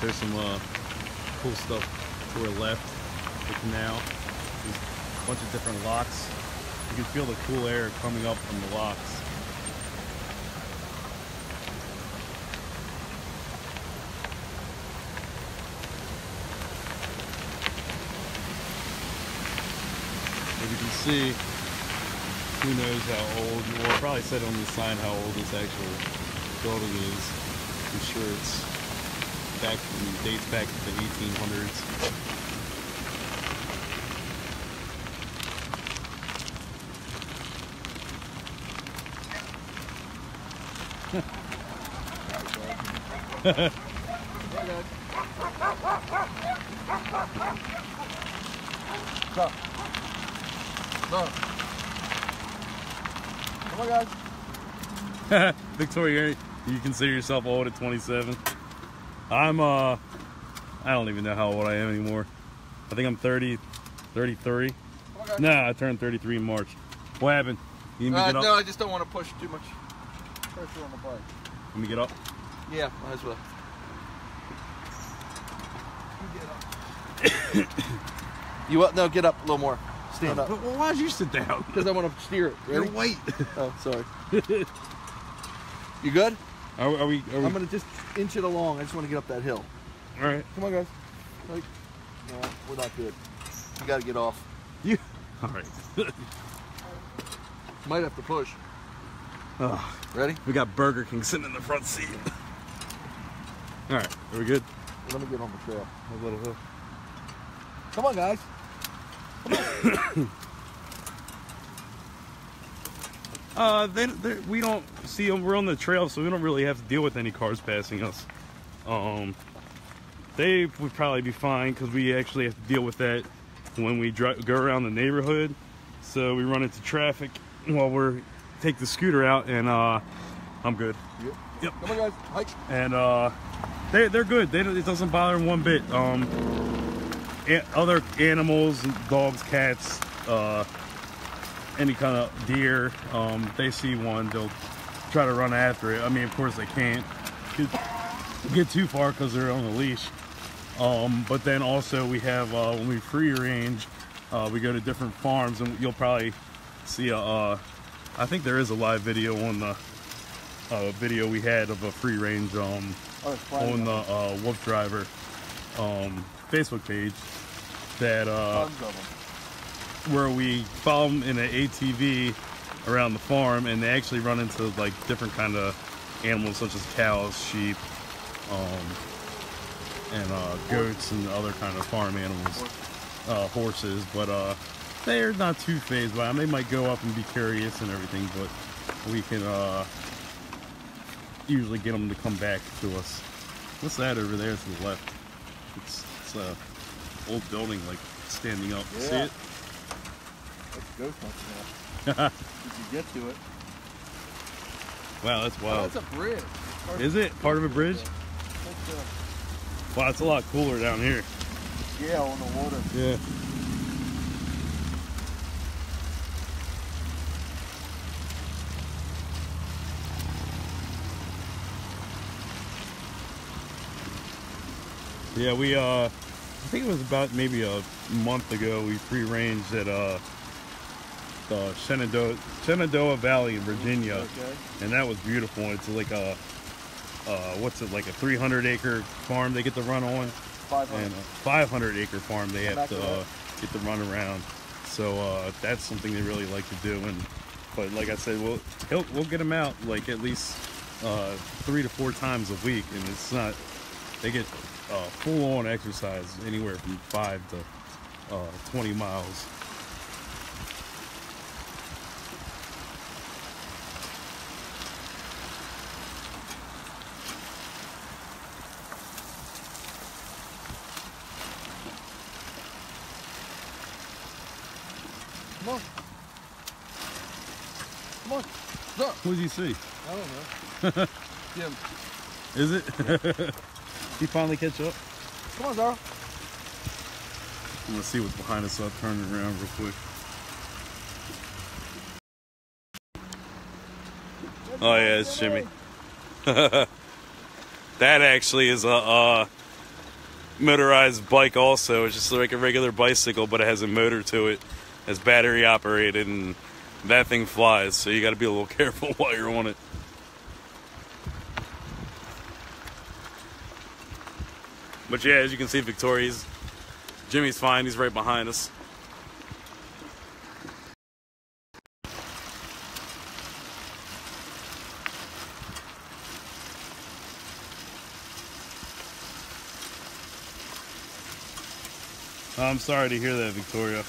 There's some cool stuff to our left, the canal. There's a bunch of different locks. You can feel the cool air coming up from the locks. As you can see, who knows how old, well, it probably said on the sign how old this actual building is. I'm sure it's dates back to the 1800s. Stop. No. Come on, guys. Victoria, you consider yourself old at 27? I'm I don't even know how old I am anymore. I think I'm 33. Okay. No, I turned 33 in March. What happened? You need me to get up? No, I just don't want to push too much pressure on the bike. Let me get up. Yeah, might as well. You get up. You up? No, get up a little more. Stand up. Well, why'd you sit down? Because I want to steer it. Ready? Your weight. Oh, sorry. You good? Are we? I'm going to just inch it along. I just want to get up that hill. All right. Come on, guys. Like, no, we're not good. You got to get off. You. All right. Might have to push. Oh, ready? We got Burger King sitting in the front seat. All right. Are we good? Let me get on the trail. A little hill. Come on, guys. Come on. We don't see them. We're on the trail, so we don't really have to deal with any cars passing us. They would probably be fine because we actually have to deal with that when we go around the neighborhood. So we run into traffic while we're take the scooter out, and I'm good. Yep. Come on, guys. Hike. And they're good. It doesn't bother them one bit. Other animals, dogs, cats, any kind of deer, they see one, they'll try to run after it. I mean, of course they can't get too far because they're on a leash. But then also we have, when we free range, we go to different farms, and you'll probably see I think there is a live video on the video we had of a free range on the WooFDriver Facebook page that where we follow them in an ATV around the farm, and they actually run into like different kind of animals such as cows, sheep, and goats and other kind of farm animals, horses. But they're not too phased by them. They might go up and be curious and everything, but we can usually get them to come back to us. What's that over there to the left? It's a old building, like standing up. Yeah. See it? That's ghost hunting now. Did you get to it? Wow, that's wild. Oh, that's a bridge. Is it part of a bridge? Wow, it's a lot cooler down here. Yeah, on the water. Yeah. Yeah, we I think it was about maybe a month ago we free ranged at the Shenandoah Valley in Virginia. Okay. And that was beautiful. It's like a what's it, like a 300-acre farm they get to run on, 500. and a 500-acre farm they have to get to run around. So that's something they really like to do. And but like I said, we'll get them out like at least 3 to 4 times a week, and it's not, they get full-on exercise anywhere from 5 to 20 miles. Come on. Come on. Look. What does he see? I don't know. Jim. Is it? He finally catch up? Come on, Zara. I'm gonna see what's behind us, so I'll turn it around real quick. Oh yeah, it's Jimmy. That actually is a motorized bike also. It's just like a regular bicycle, but it has a motor to it. It's battery operated, and that thing flies, so you gotta be a little careful while you're on it. But yeah, as you can see, Jimmy's fine, he's right behind us. I'm sorry to hear that, Victoria.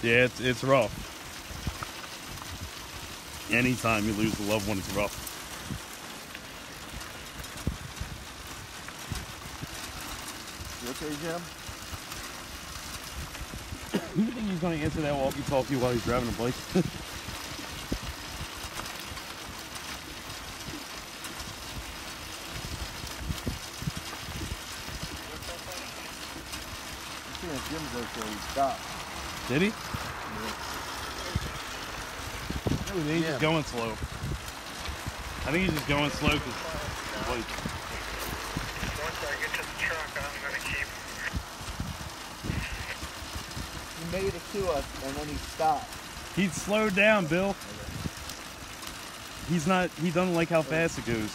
Yeah, it's rough. Anytime you lose a loved one, it's rough. You okay, Jim? You think he's going to answer that walkie-talkie while he's driving a bike? Jim's okay. He stopped. Did he? Yeah. No, he's just going slow. I think he's just going slow because like, Once I get to the truck, I'm going to keep. He made it to us and then he stopped. he slowed down, Bill. He doesn't like how fast it goes.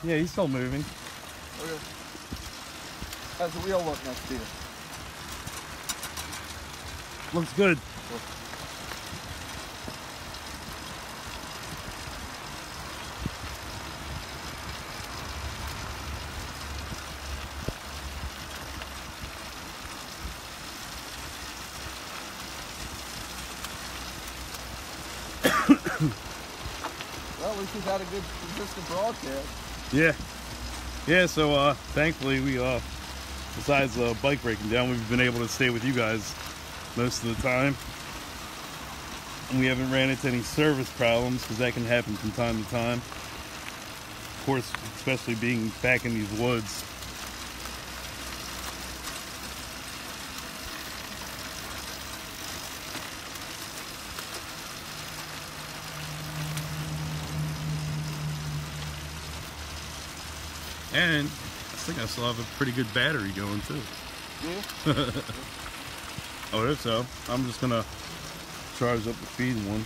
Yeah, he's still moving. Okay. How's the wheel look next to you? Looks good. Well, at least we've had a good, consistent broadcast. Yeah. Yeah, so thankfully we, besides bike breaking down, we've been able to stay with you guys most of the time. And we haven't ran into any service problems, because that can happen from time to time. Of course, especially being back in these woods. And I think I still have a pretty good battery going too. Yeah. Oh, if so, I'm just gonna charge up the feed one.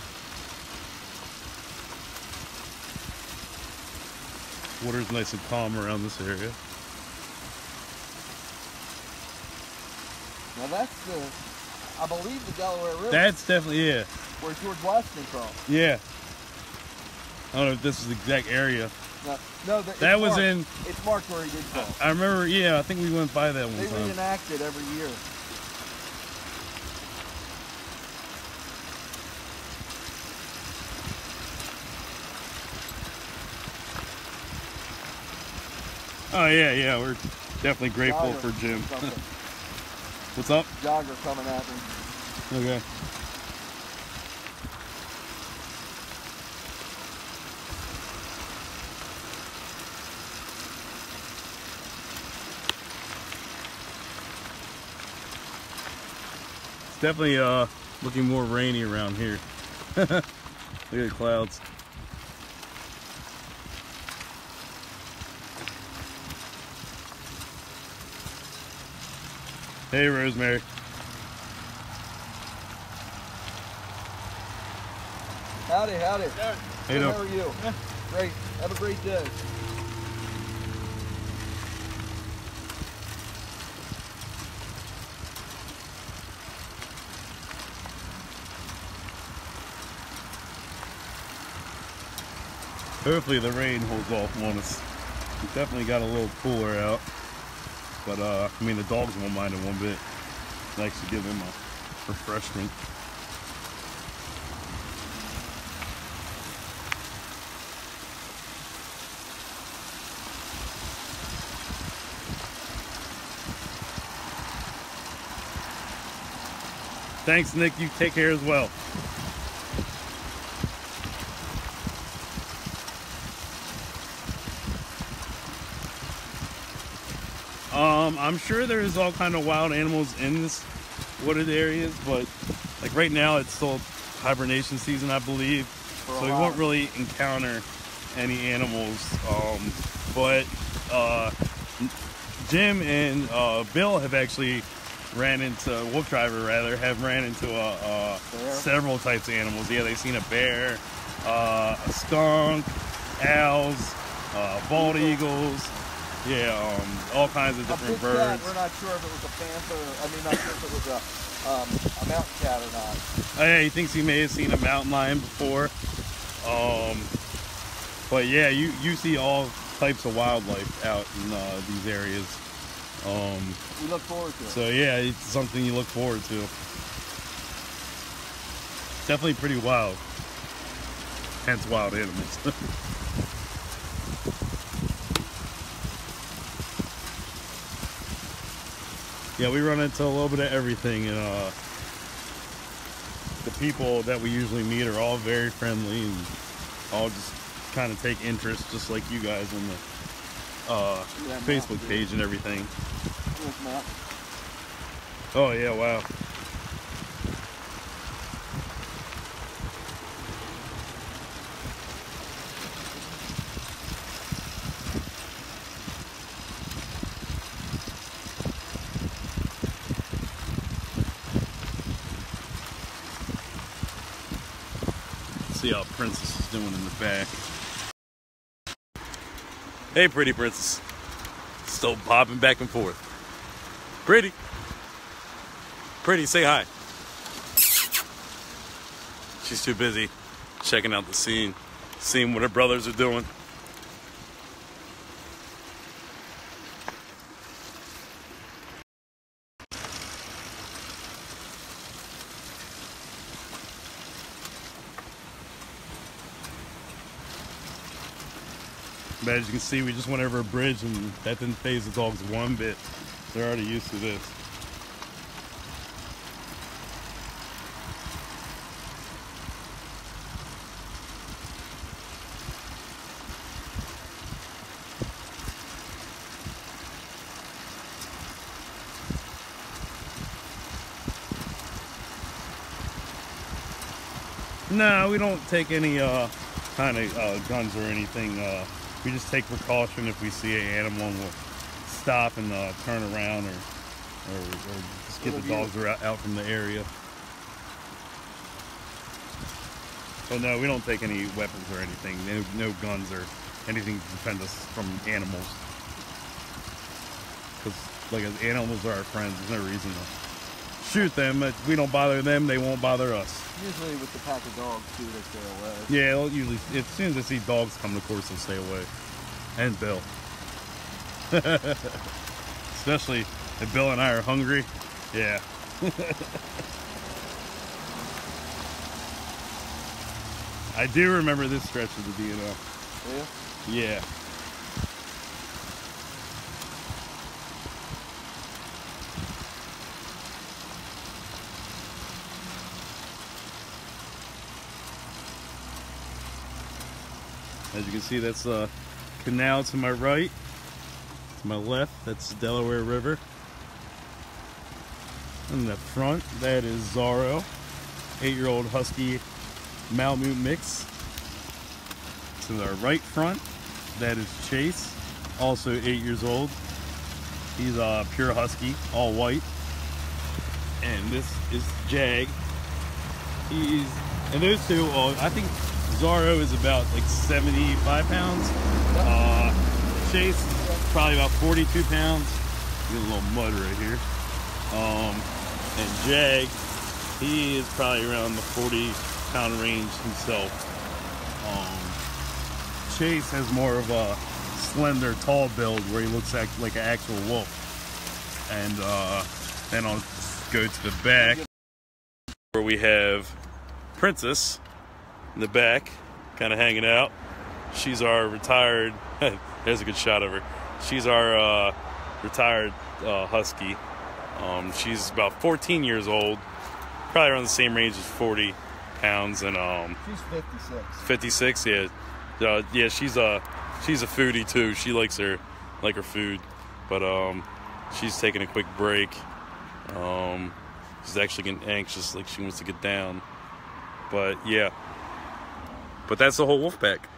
Water's nice and calm around this area. Now that's I believe the Delaware River. That's definitely, yeah. Where George Washington crossed. Yeah. I don't know if this is the exact area. No, that was in. It's marked where he did cross. I remember, yeah, I think we went by that one time. They reenact it every year. Oh, yeah, yeah, we're definitely grateful Jogger for Jim. What's up? Jogger coming at me. Okay. It's definitely looking more rainy around here. Look at the clouds. Hey, Rosemary. Howdy, howdy. How you doing? How are you? Yeah. Great. Have a great day. Hopefully the rain holds off on us. It definitely got a little cooler out. But, I mean, the dogs won't mind it one bit. Nice to give them a refreshment. Thanks, Nick. You take care as well. I'm sure there's all kind of wild animals in this wooded areas, but like right now it's still hibernation season, I believe. So we won't really encounter any animals. But Jim and Bill have actually ran into several types of animals. Yeah, they've seen a bear, a skunk, owls, bald eagles. Yeah, all kinds of different birds. Cat, we're not sure if it was a panther. I mean, not sure if it was a mountain cat or not. Oh, yeah, he thinks he may have seen a mountain lion before. But yeah, you see all types of wildlife out in these areas. We look forward to it. So yeah, it's something you look forward to. Definitely pretty wild. Hence wild animals. Yeah, we run into a little bit of everything, and the people that we usually meet are all very friendly and all just kind of take interest, just like you guys on the Facebook page and everything. Oh yeah, wow. See how Princess is doing in the back. Hey, pretty Princess. Still bobbing back and forth. Pretty. Pretty, say hi. She's too busy checking out the scene, seeing what her brothers are doing. But as you can see, we just went over a bridge and that didn't faze the dogs one bit. They're already used to this. No, we don't take any kind of guns or anything. We just take precaution if we see an animal and we'll stop and turn around or just get the dogs out from the area. But no, we don't take any weapons or anything. No guns or anything to defend us from animals. Because like animals are our friends. There's no reason to shoot them. If we don't bother them, they won't bother us. Usually with the pack of dogs too, they stay away. Yeah, they'll usually, as soon as they see dogs come, of course they'll stay away. And Bill. Especially if Bill and I are hungry. Yeah. I do remember this stretch of the DNO. Yeah? Yeah. As you can see, that's a canal to my right. To my left, that's the Delaware River. In the front, that is Zorro, 8-year-old Husky Malamute mix. To our right front, that is Chase, also 8 years old. He's a pure Husky, all white. And this is Jag. And those two, I think Zorro is about like 75 pounds. Chase is probably about 42 pounds. Get a little mud right here. And Jag, he is probably around the 40-pound range himself. Chase has more of a slender, tall build where he looks like an actual wolf. And then I'll go to the back where we have Princess in the back, kind of hanging out. She's our retired, there's a good shot of her. She's our retired Husky. She's about 14 years old, probably around the same range as 40 pounds. And she's 56. 56, yeah. Yeah, she's a foodie too. She likes her food, but she's taking a quick break. She's actually getting anxious, like she wants to get down. But yeah, but that's the whole wolf pack.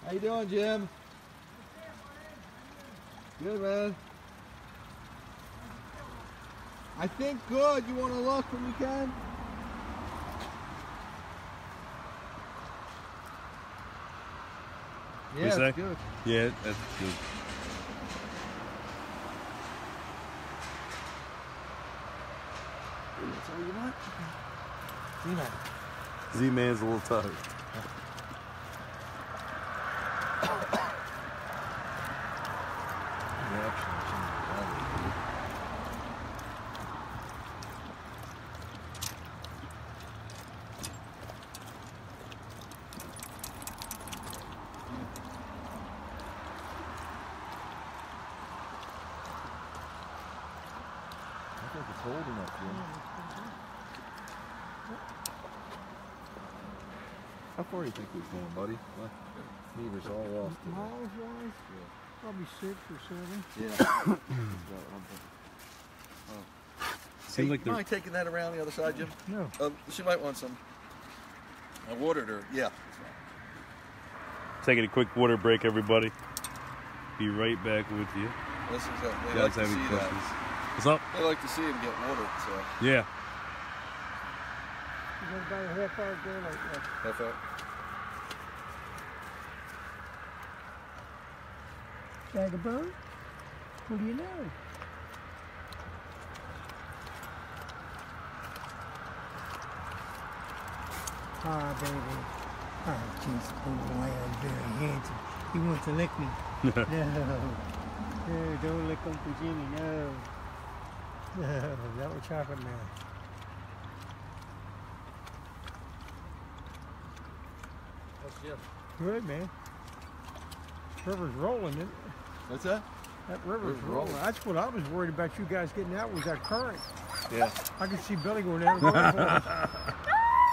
How you doing, Jim? Good, man. I think good. You want to look when you can? Yeah, that's good. Yeah, that's good. That's all you want? Z-Man. Z-Man's a little tired. I think it's holding up, Jim. How far do you think we've gone, buddy? My meter's all off today. Miles wise? Yeah. Probably 6 or 7. Yeah. Seems Hey, like you mind taking that around the other side, Jim? No. She might want some. I watered her. Yeah. taking a quick water break, everybody. Be right back with you. This is they Guys like to have see any questions? that. What's up? They like to see him get watered, so. Yeah. You got about a half hour there like that. Half hour. Bag of bird? What do you know? Ah, baby. Oh, jeez, oh, boy, I'm very handsome. He wants to lick me. No, don't lick Uncle Jimmy, no. No, that was chocolate man. That's Jim. Good, man. River's rolling, isn't it? What's that? That river's River's rolling. rolling. That's what I was worried about you guys getting out, was that current. Yeah. I could see Billy going down the waterfall.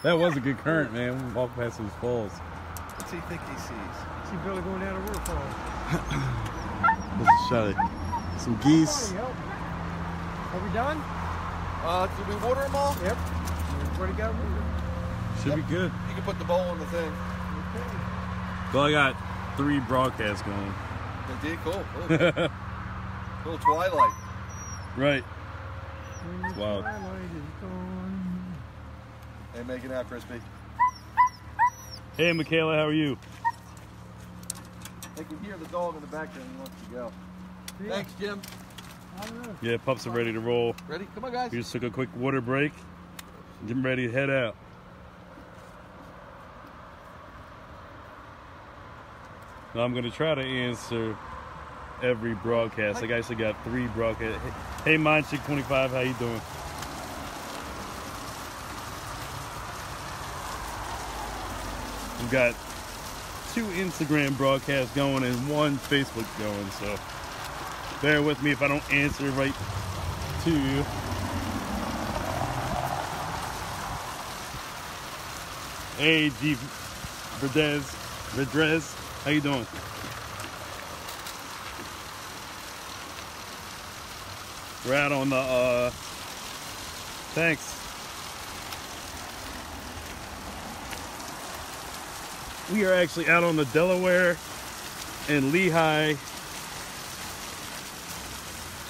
That was a good current, man. We walked past those falls. What's he think he sees? See Billy going down the waterfall. Let's just try to, some geese. Somebody help me. Are we done? Did we water them all? Yep. Everybody got water. Should be good. You can put the bowl in the thing. Okay. Well, I got 3 broadcasts going. Indeed, cool. Little twilight. Right. When the Wow. twilight is gone. Hey, making out, Crispy. Hey, Michaela, how are you? They can hear the dog in the background. He wants to go. Yeah. Thanks, Jim. I don't know. Yeah, pups are ready to roll. Ready? Come on, guys. We just took a quick water break. Getting ready to head out. Now I'm going to try to answer every broadcast. I actually got 3 broadcasts. Hey, MindChick25, how you doing? We've got 2 Instagram broadcasts going and 1 Facebook going, so bear with me if I don't answer right to you. Hey, G. Verdrez, how you doing? We're out on the, thanks. We are actually out on the Delaware and Lehigh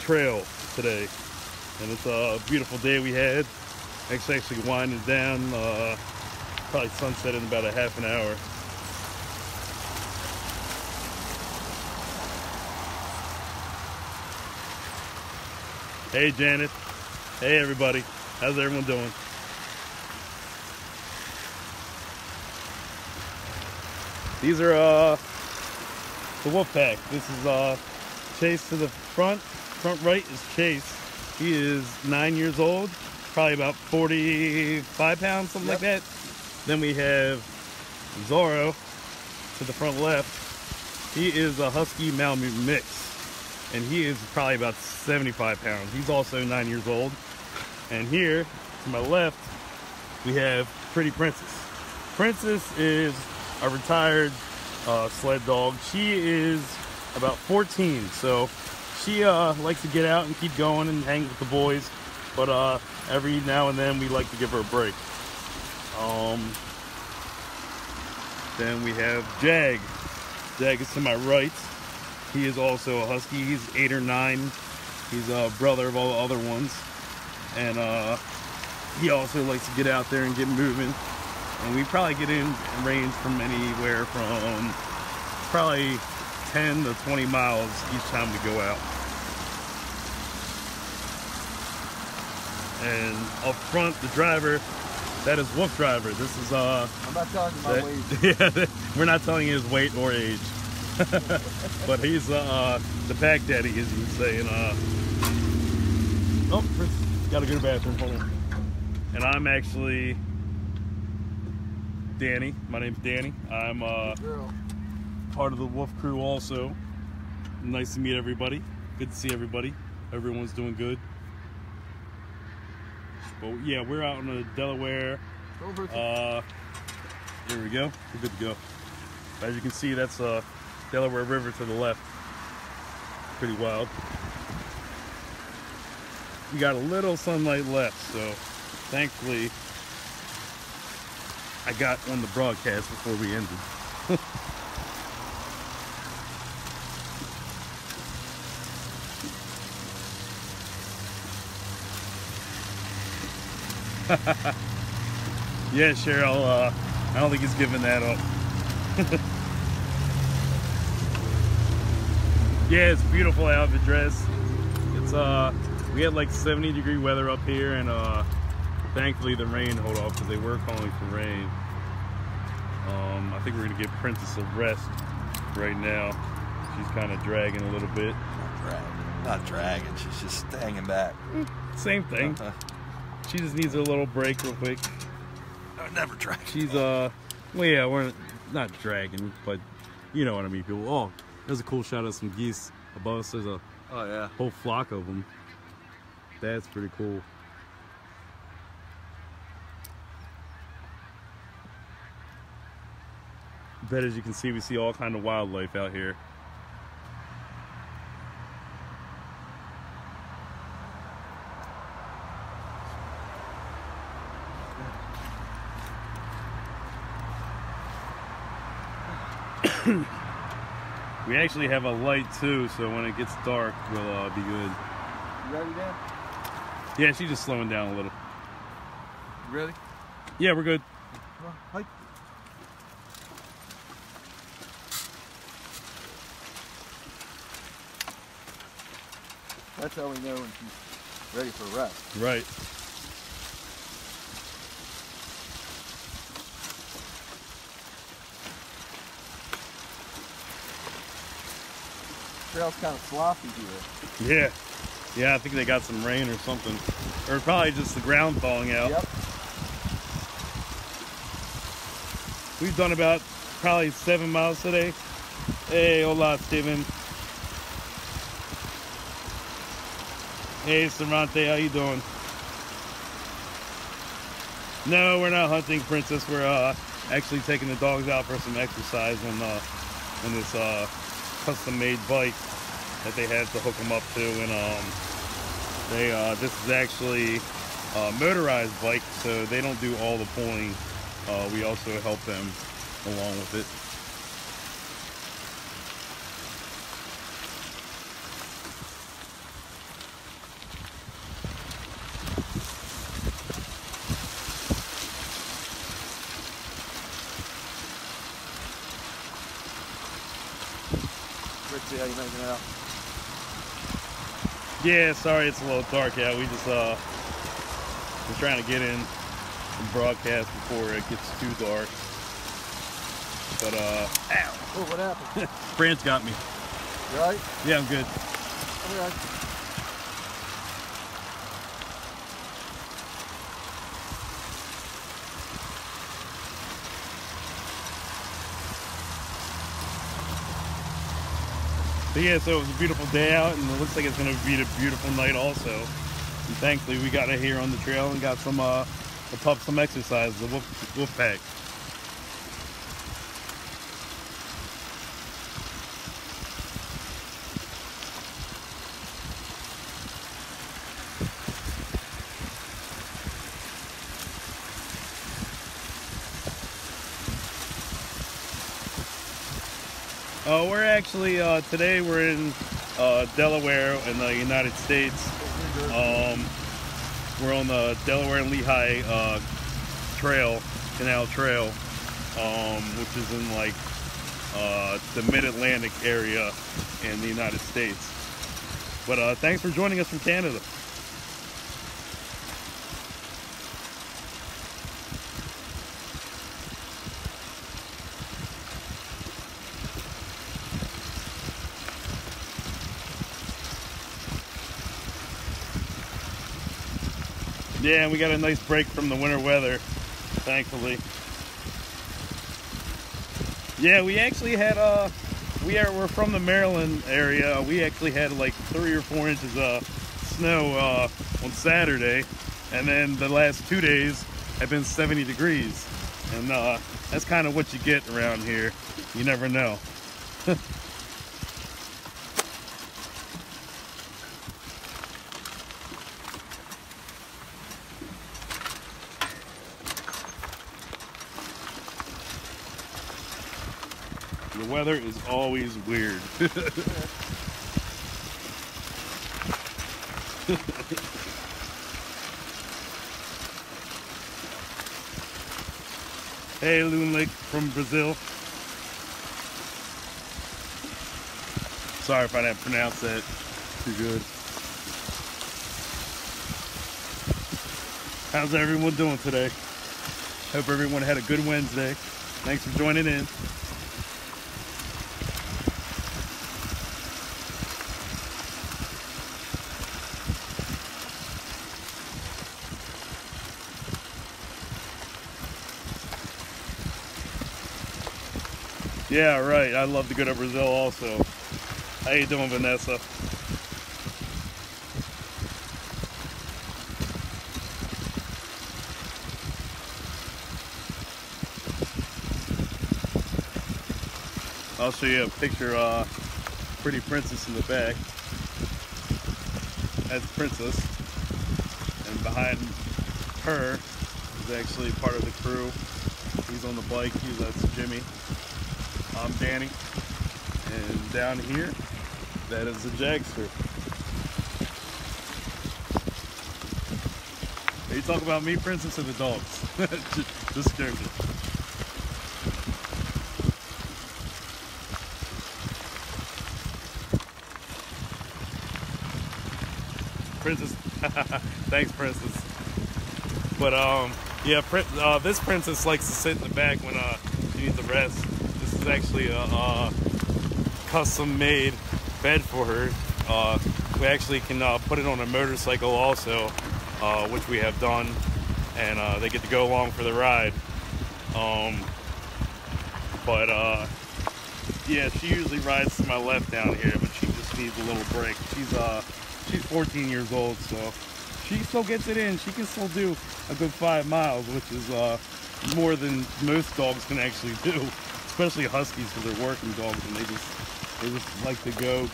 Trail today. And it's a beautiful day we had. It's actually winding down, probably sunset in about a half an hour. Hey Janet, hey everybody, how's everyone doing? These are the wolf pack. This is Chase to the front right is Chase. He is 9 years old, probably about 45 pounds, something like that. Then we have Zorro to the front left. He is a Husky Malamute mix, and he is probably about 75 pounds. He's also 9 years old. And here to my left, we have Pretty Princess. Princess is a retired sled dog. She is about 14, so she likes to get out and keep going and hang with the boys, but every now and then we like to give her a break. Then we have Jag. Jag is to my right. He is also a Husky. He's 8 or 9. He's a brother of all the other ones, and he also likes to get out there and get moving. And we probably get in range from anywhere from probably 10 to 20 miles each time we go out. And up front, the driver, that is WooFDriver. This is I'm not telling you my weight. yeah, we're not telling you his weight or age. But he's the pack daddy, as you would say. And oh, Chris, gotta go to the bathroom. Hold on. And I'm actually Danny. My name's Danny. I'm part of the Wolf crew also. Nice to meet everybody. Good to see everybody. Everyone's doing good. But yeah, we're out in the Delaware. Here we go. We're good to go. As you can see, that's Delaware River to the left. Pretty wild. We got a little sunlight left, so thankfully I got on the broadcast before we ended. Yeah, Cheryl, I don't think he's giving that up. Yeah, it's beautiful out of the dress. we had like 70-degree weather up here, and thankfully the rain hold off because they were calling for rain. I think we're gonna give Princess a rest right now. She's kind of dragging a little bit. Not dragging. She's just hanging back. Same thing. She just needs a little break real quick. Never dragging. She's well, yeah, we're not dragging, but you know what I mean, people. Oh, there's a cool shot of some geese above us. There's a whole flock of them. That's pretty cool. But as you can see, we see all kind of wildlife out here. We actually have a light too, so when it gets dark, we'll be good. You ready, Dan? Yeah, she's just slowing down a little. You ready? Yeah, we're good. Well, hike. That's how we know when she's ready for rest. Right. Trail's kind of sloppy here. Yeah. Yeah, I think they got some rain or something. Or probably just the ground thawing out. Yep. We've done about probably 7 miles today. Hey, hola, Steven. Hey, Cervantes, how you doing? No, we're not hunting, Princess. We're actually taking the dogs out for some exercise on this custom-made bike that they had to hook them up to, and this is actually a motorized bike, so they don't do all the pulling. We also help them along with it. Let's see how you making it out. Yeah, sorry it's a little dark out. We just we're trying to get in and broadcast before it gets too dark. But ow! Oh, what happened? Brant's got me. You alright? Yeah, I'm good. I'm alright. But yeah, so it was a beautiful day out, and it looks like it's going to be a beautiful night also. And thankfully, we got it here on the trail and got some the pups some exercise, the wolf pack. We're actually, today we're in Delaware in the United States. We're on the Delaware and Lehigh Canal Trail, which is in like the mid-Atlantic area in the United States. But thanks for joining us from Canada. Yeah, and we got a nice break from the winter weather, thankfully. Yeah, we actually had we're from the Maryland area. We actually had like 3 or 4 inches of snow on Saturday, and then the last 2 days have been 70 degrees, and that's kind of what you get around here. You never know. The weather is always weird. Hey, Loon Lake from Brazil. Sorry if I didn't pronounce that too good. How's everyone doing today? Hope everyone had a good Wednesday. Thanks for joining in. Yeah, right. I love to go to Brazil also. How you doing, Vanessa? I'll show you a picture, pretty princess in the back. That's Princess. And behind her is actually part of the crew. He's on the bike. That's Jimmy. I'm Danny. And down here, that is the Jagster. Are you talking about me, Princess, or the dogs? just joking. Princess. Thanks, Princess. But yeah, this princess likes to sit in the back when she needs a rest. This is actually a custom-made bed for her. We actually can put it on a motorcycle also, which we have done, and they get to go along for the ride. Yeah, she usually rides to my left down here, but she just needs a little break. She's 14 years old, so she still gets it in. She can still do a good 5 miles, which is more than most dogs can actually do, especially huskies, because they're working dogs and they just like to go.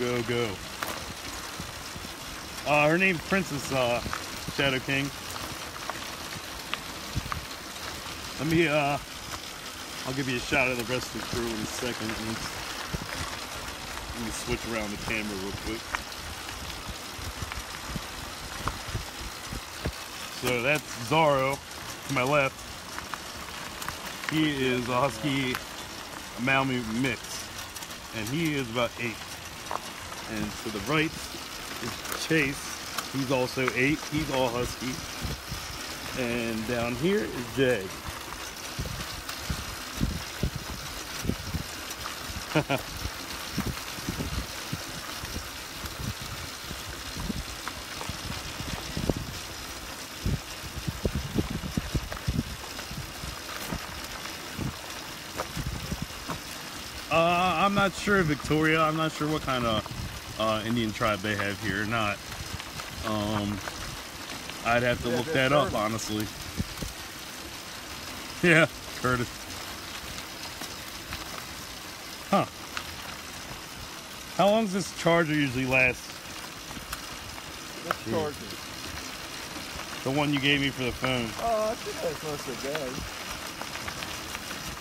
Her name's Princess Shadow King. I'll give you a shot of the rest of the crew in a second. Let me switch around the camera real quick. So that's Zorro to my left. He is a husky Malamute mix, and he is about 8. And to the right is Chase. He's also 8. He's all husky. And down here is Jag. I'm not sure, Victoria. I'm not sure what kind of Indian tribe they have here or not. I'd have to look that up, honestly. Yeah, Curtis. Huh. How long does this charger usually last? Which charger? The one you gave me for the phone. I think that's most of the day.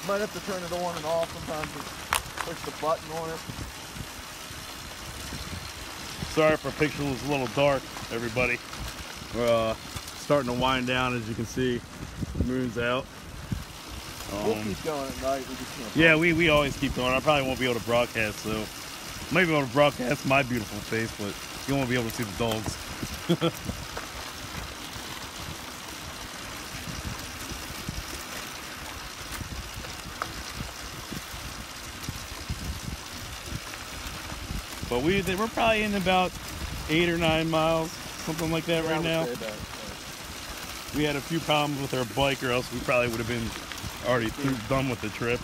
Might have to turn it on and off sometimes. Push the button on it. Sorry if our picture was a little dark, everybody. We're starting to wind down, as you can see. The moon's out. We'll keep going at night. We just can't. Yeah, we always keep going. I probably won't be able to broadcast, so I might be able to broadcast my beautiful face, but you won't be able to see the dogs. But we're probably in about 8 or 9 miles, something like that right now. We had a few problems with our bike, or else we probably would have been already done with the trip.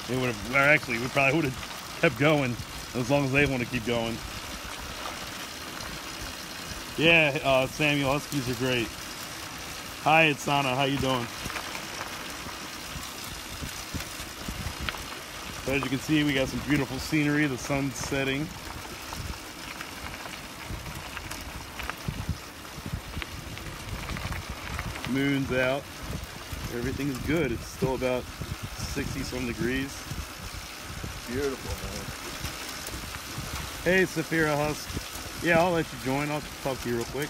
We probably would have kept going as long as they want to keep going. Yeah, Samuel, huskies are great. Hi, it's Sana. How you doing? So as you can see, we got some beautiful scenery. The sun's setting. Moon's out. Everything is good. It's still about 60-some degrees. Beautiful, man. Hey, Saphira Husk. Yeah, I'll let you join. I'll talk to you real quick.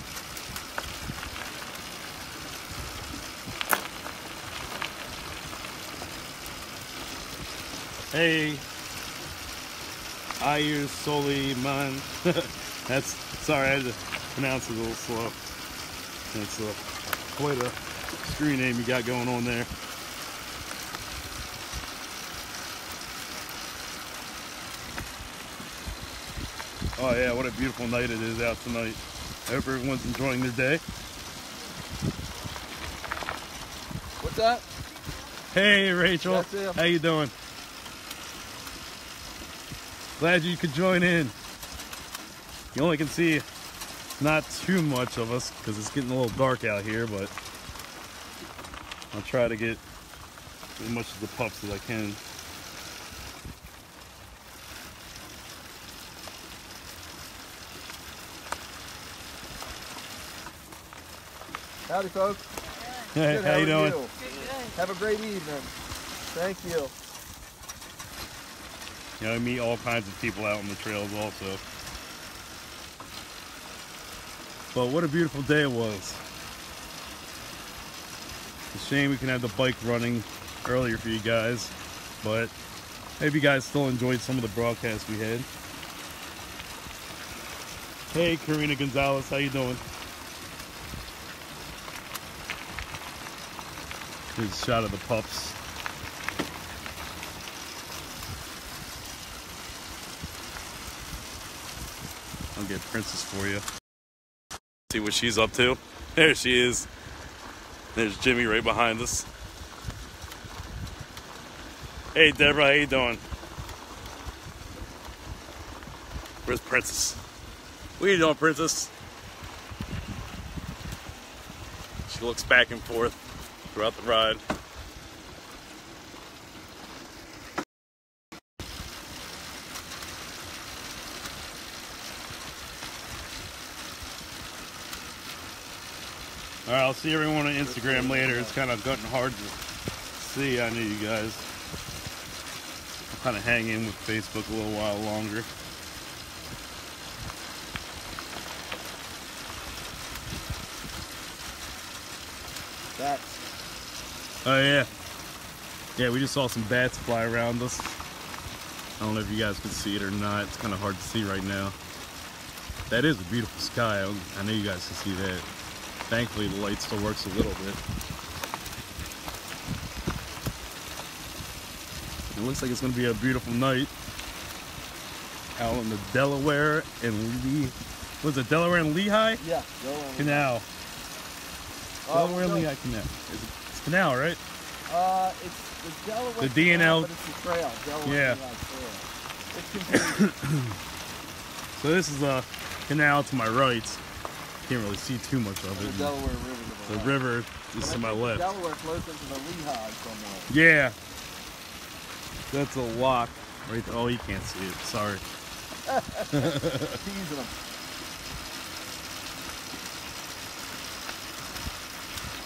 Hey, Ayur Soliman. Sorry, I had to pronounce it a little slow. It's quite a screen name you got going on there. Oh yeah, what a beautiful night it is out tonight. I hope everyone's enjoying their day. What's that? Hey Rachel, That's him. how you doing? Glad you could join in. You only can see not too much of us because it's getting a little dark out here, but I'll try to get as much of the pups as I can. Howdy, folks. Hey, Good, how you doing? Good. Have a great evening. Thank you. You know, I meet all kinds of people out on the trails also. But what a beautiful day it was. It's a shame we can have the bike running earlier for you guys, but maybe you guys still enjoyed some of the broadcasts we had. Hey, Karina Gonzalez, how you doing? Here's a shot of the pups. I'll get Princess for you. See what she's up to. There she is. There's Jimmy right behind us. Hey Deborah, how you doing? Where's Princess? What are you doing, Princess? She looks back and forth throughout the ride. Alright, I'll see everyone on Instagram later. It's kind of gotten hard to see. I know you guys. I'll kind of hang in with Facebook a little while longer. Bats. Oh yeah. Yeah, we just saw some bats fly around us. I don't know if you guys can see it or not. It's kind of hard to see right now. That is a beautiful sky. I know you guys can see that. Thankfully, the light still works a little bit. It looks like it's going to be a beautiful night out on the Delaware and was it Delaware and Lehigh? Yeah, Delaware and Canal. Delaware and Lehigh Canal. It's canal, right? It's Delaware. The DNL. Canal, but it's the trail. Delaware Yeah. and Lehigh Trail. It's confusing. So this is a canal to my right. Can't really see too much of The it. Delaware River to the The left. river is to my left. Delaware flows into the Lehigh somewhere. Yeah. That's a lock right there. Oh, you can't see it. Sorry. Teasing them.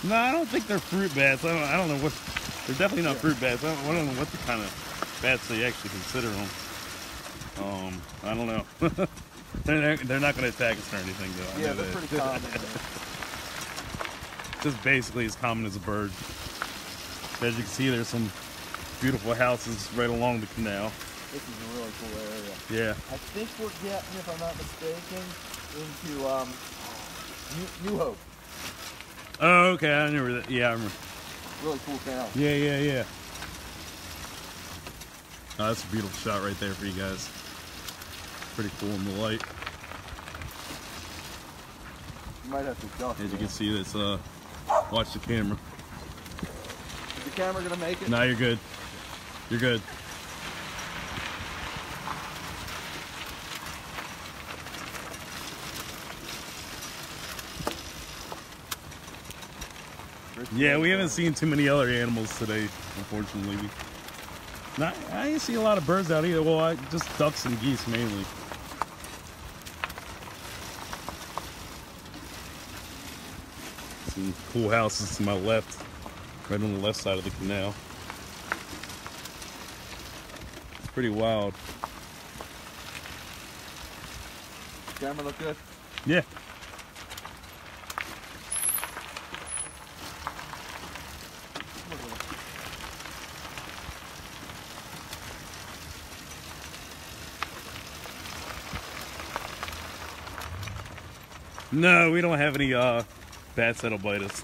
No, I don't think they're fruit bats. I don't know what. They're definitely not fruit bats. I don't know what the kind of bats they actually consider them. I don't know. They're not going to attack us or anything, though. I Yeah, know they're that. pretty common. Just basically as common as a bird. As you can see, there's some beautiful houses right along the canal. This is a really cool area. Yeah. I think we're getting, if I'm not mistaken, into New Hope. Oh, okay. I remember that. Yeah, I remember. Really cool town. Yeah. Oh, that's a beautiful shot right there for you guys. Pretty cool in the light. You might have to duck. As you can see, this. Watch the camera. Is the camera gonna make it? No, you're good. You're good. Yeah, we haven't seen too many other animals today, unfortunately. I didn't see a lot of birds out either. Well, just ducks and geese mainly. Some cool houses to my left, right on the left side of the canal. It's pretty wild. Camera look good? Yeah. No, we don't have any bats that'll bite us.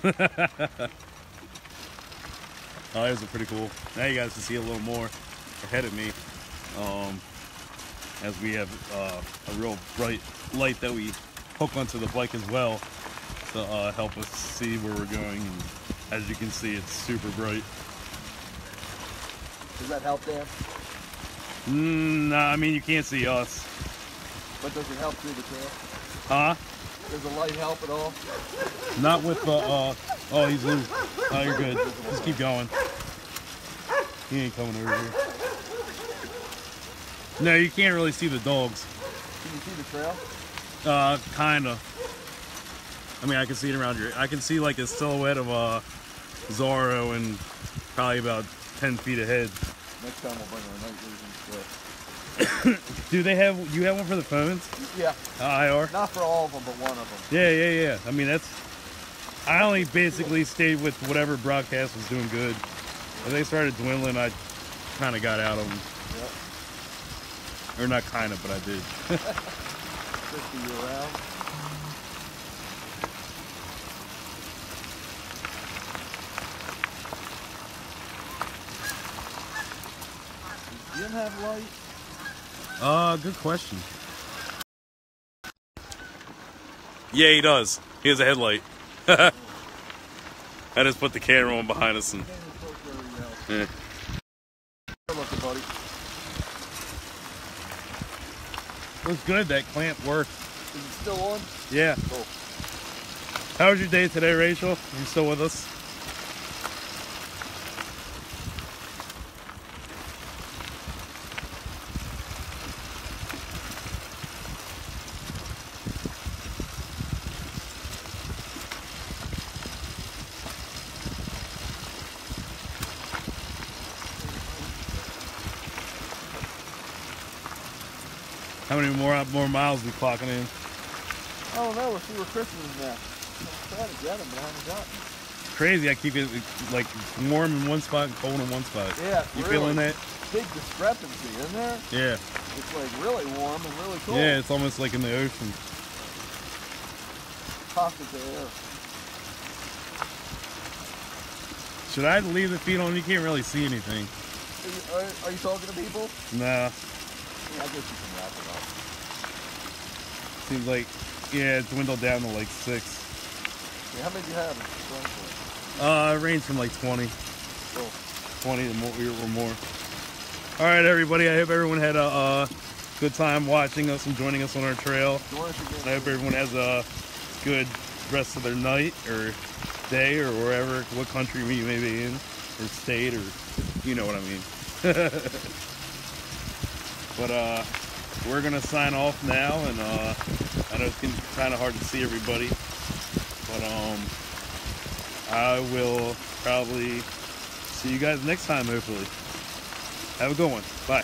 Oh, those are pretty cool. Now you guys can see a little more ahead of me, as we have a real bright light that we hook onto the bike as well to help us see where we're going. And as you can see, it's super bright. Does that help there? Nah, I mean, you can't see us. But does it help through the trail? Huh? Does the light help at all? Not with the, oh, he's loose. Oh, you're good. Just keep going. He ain't coming over here. No, you can't really see the dogs. Can you see the trail? Kinda. I mean, I can see it around here. I can see like a silhouette of Zorro and probably about 10 feet ahead. Next time we'll bring our night vision split. Do you have one for the phones? Yeah. IR? Not for all of them, but one of them. Yeah. I mean, I only basically stayed with whatever broadcast was doing good. When they started dwindling, I kind of got out of them. Yep. Or not kind of, but I did. 50 you around. Does Jim have light? Good question. Yeah, he does. He has a headlight. I just put the camera on behind us and. Yeah. Good looking, buddy. Looks good. That clamp worked. Is it still on? Yeah. Cool. How was your day today, Rachel? Are you still with us? How many more miles we clocking in? I don't know. We'll see where Christmas is now. I'm trying to get him, but I haven't gotten him. Crazy. I keep it like warm in one spot and cold in one spot. Yeah. You really feeling that? Big discrepancy, isn't there? Yeah. It's like really warm and really cold. Yeah, it's almost like in the ocean. Pockets of air. Should I leave the feet on? You can't really see anything. Are you talking to people? Nah. Yeah, I guess you can wrap it up. Seems like, yeah, it dwindled down to like 6. Yeah, how many do you have? It ranged from like 20. Cool. 20 or more. All right, everybody. I hope everyone had a good time watching us and joining us on our trail. Join us again. I hope everyone has a good rest of their night or day or wherever, what country you may be in, or state, or you know what I mean. But we're gonna sign off now, and I know it's kind of hard to see everybody, but I will probably see you guys next time, hopefully. Have a good one. Bye.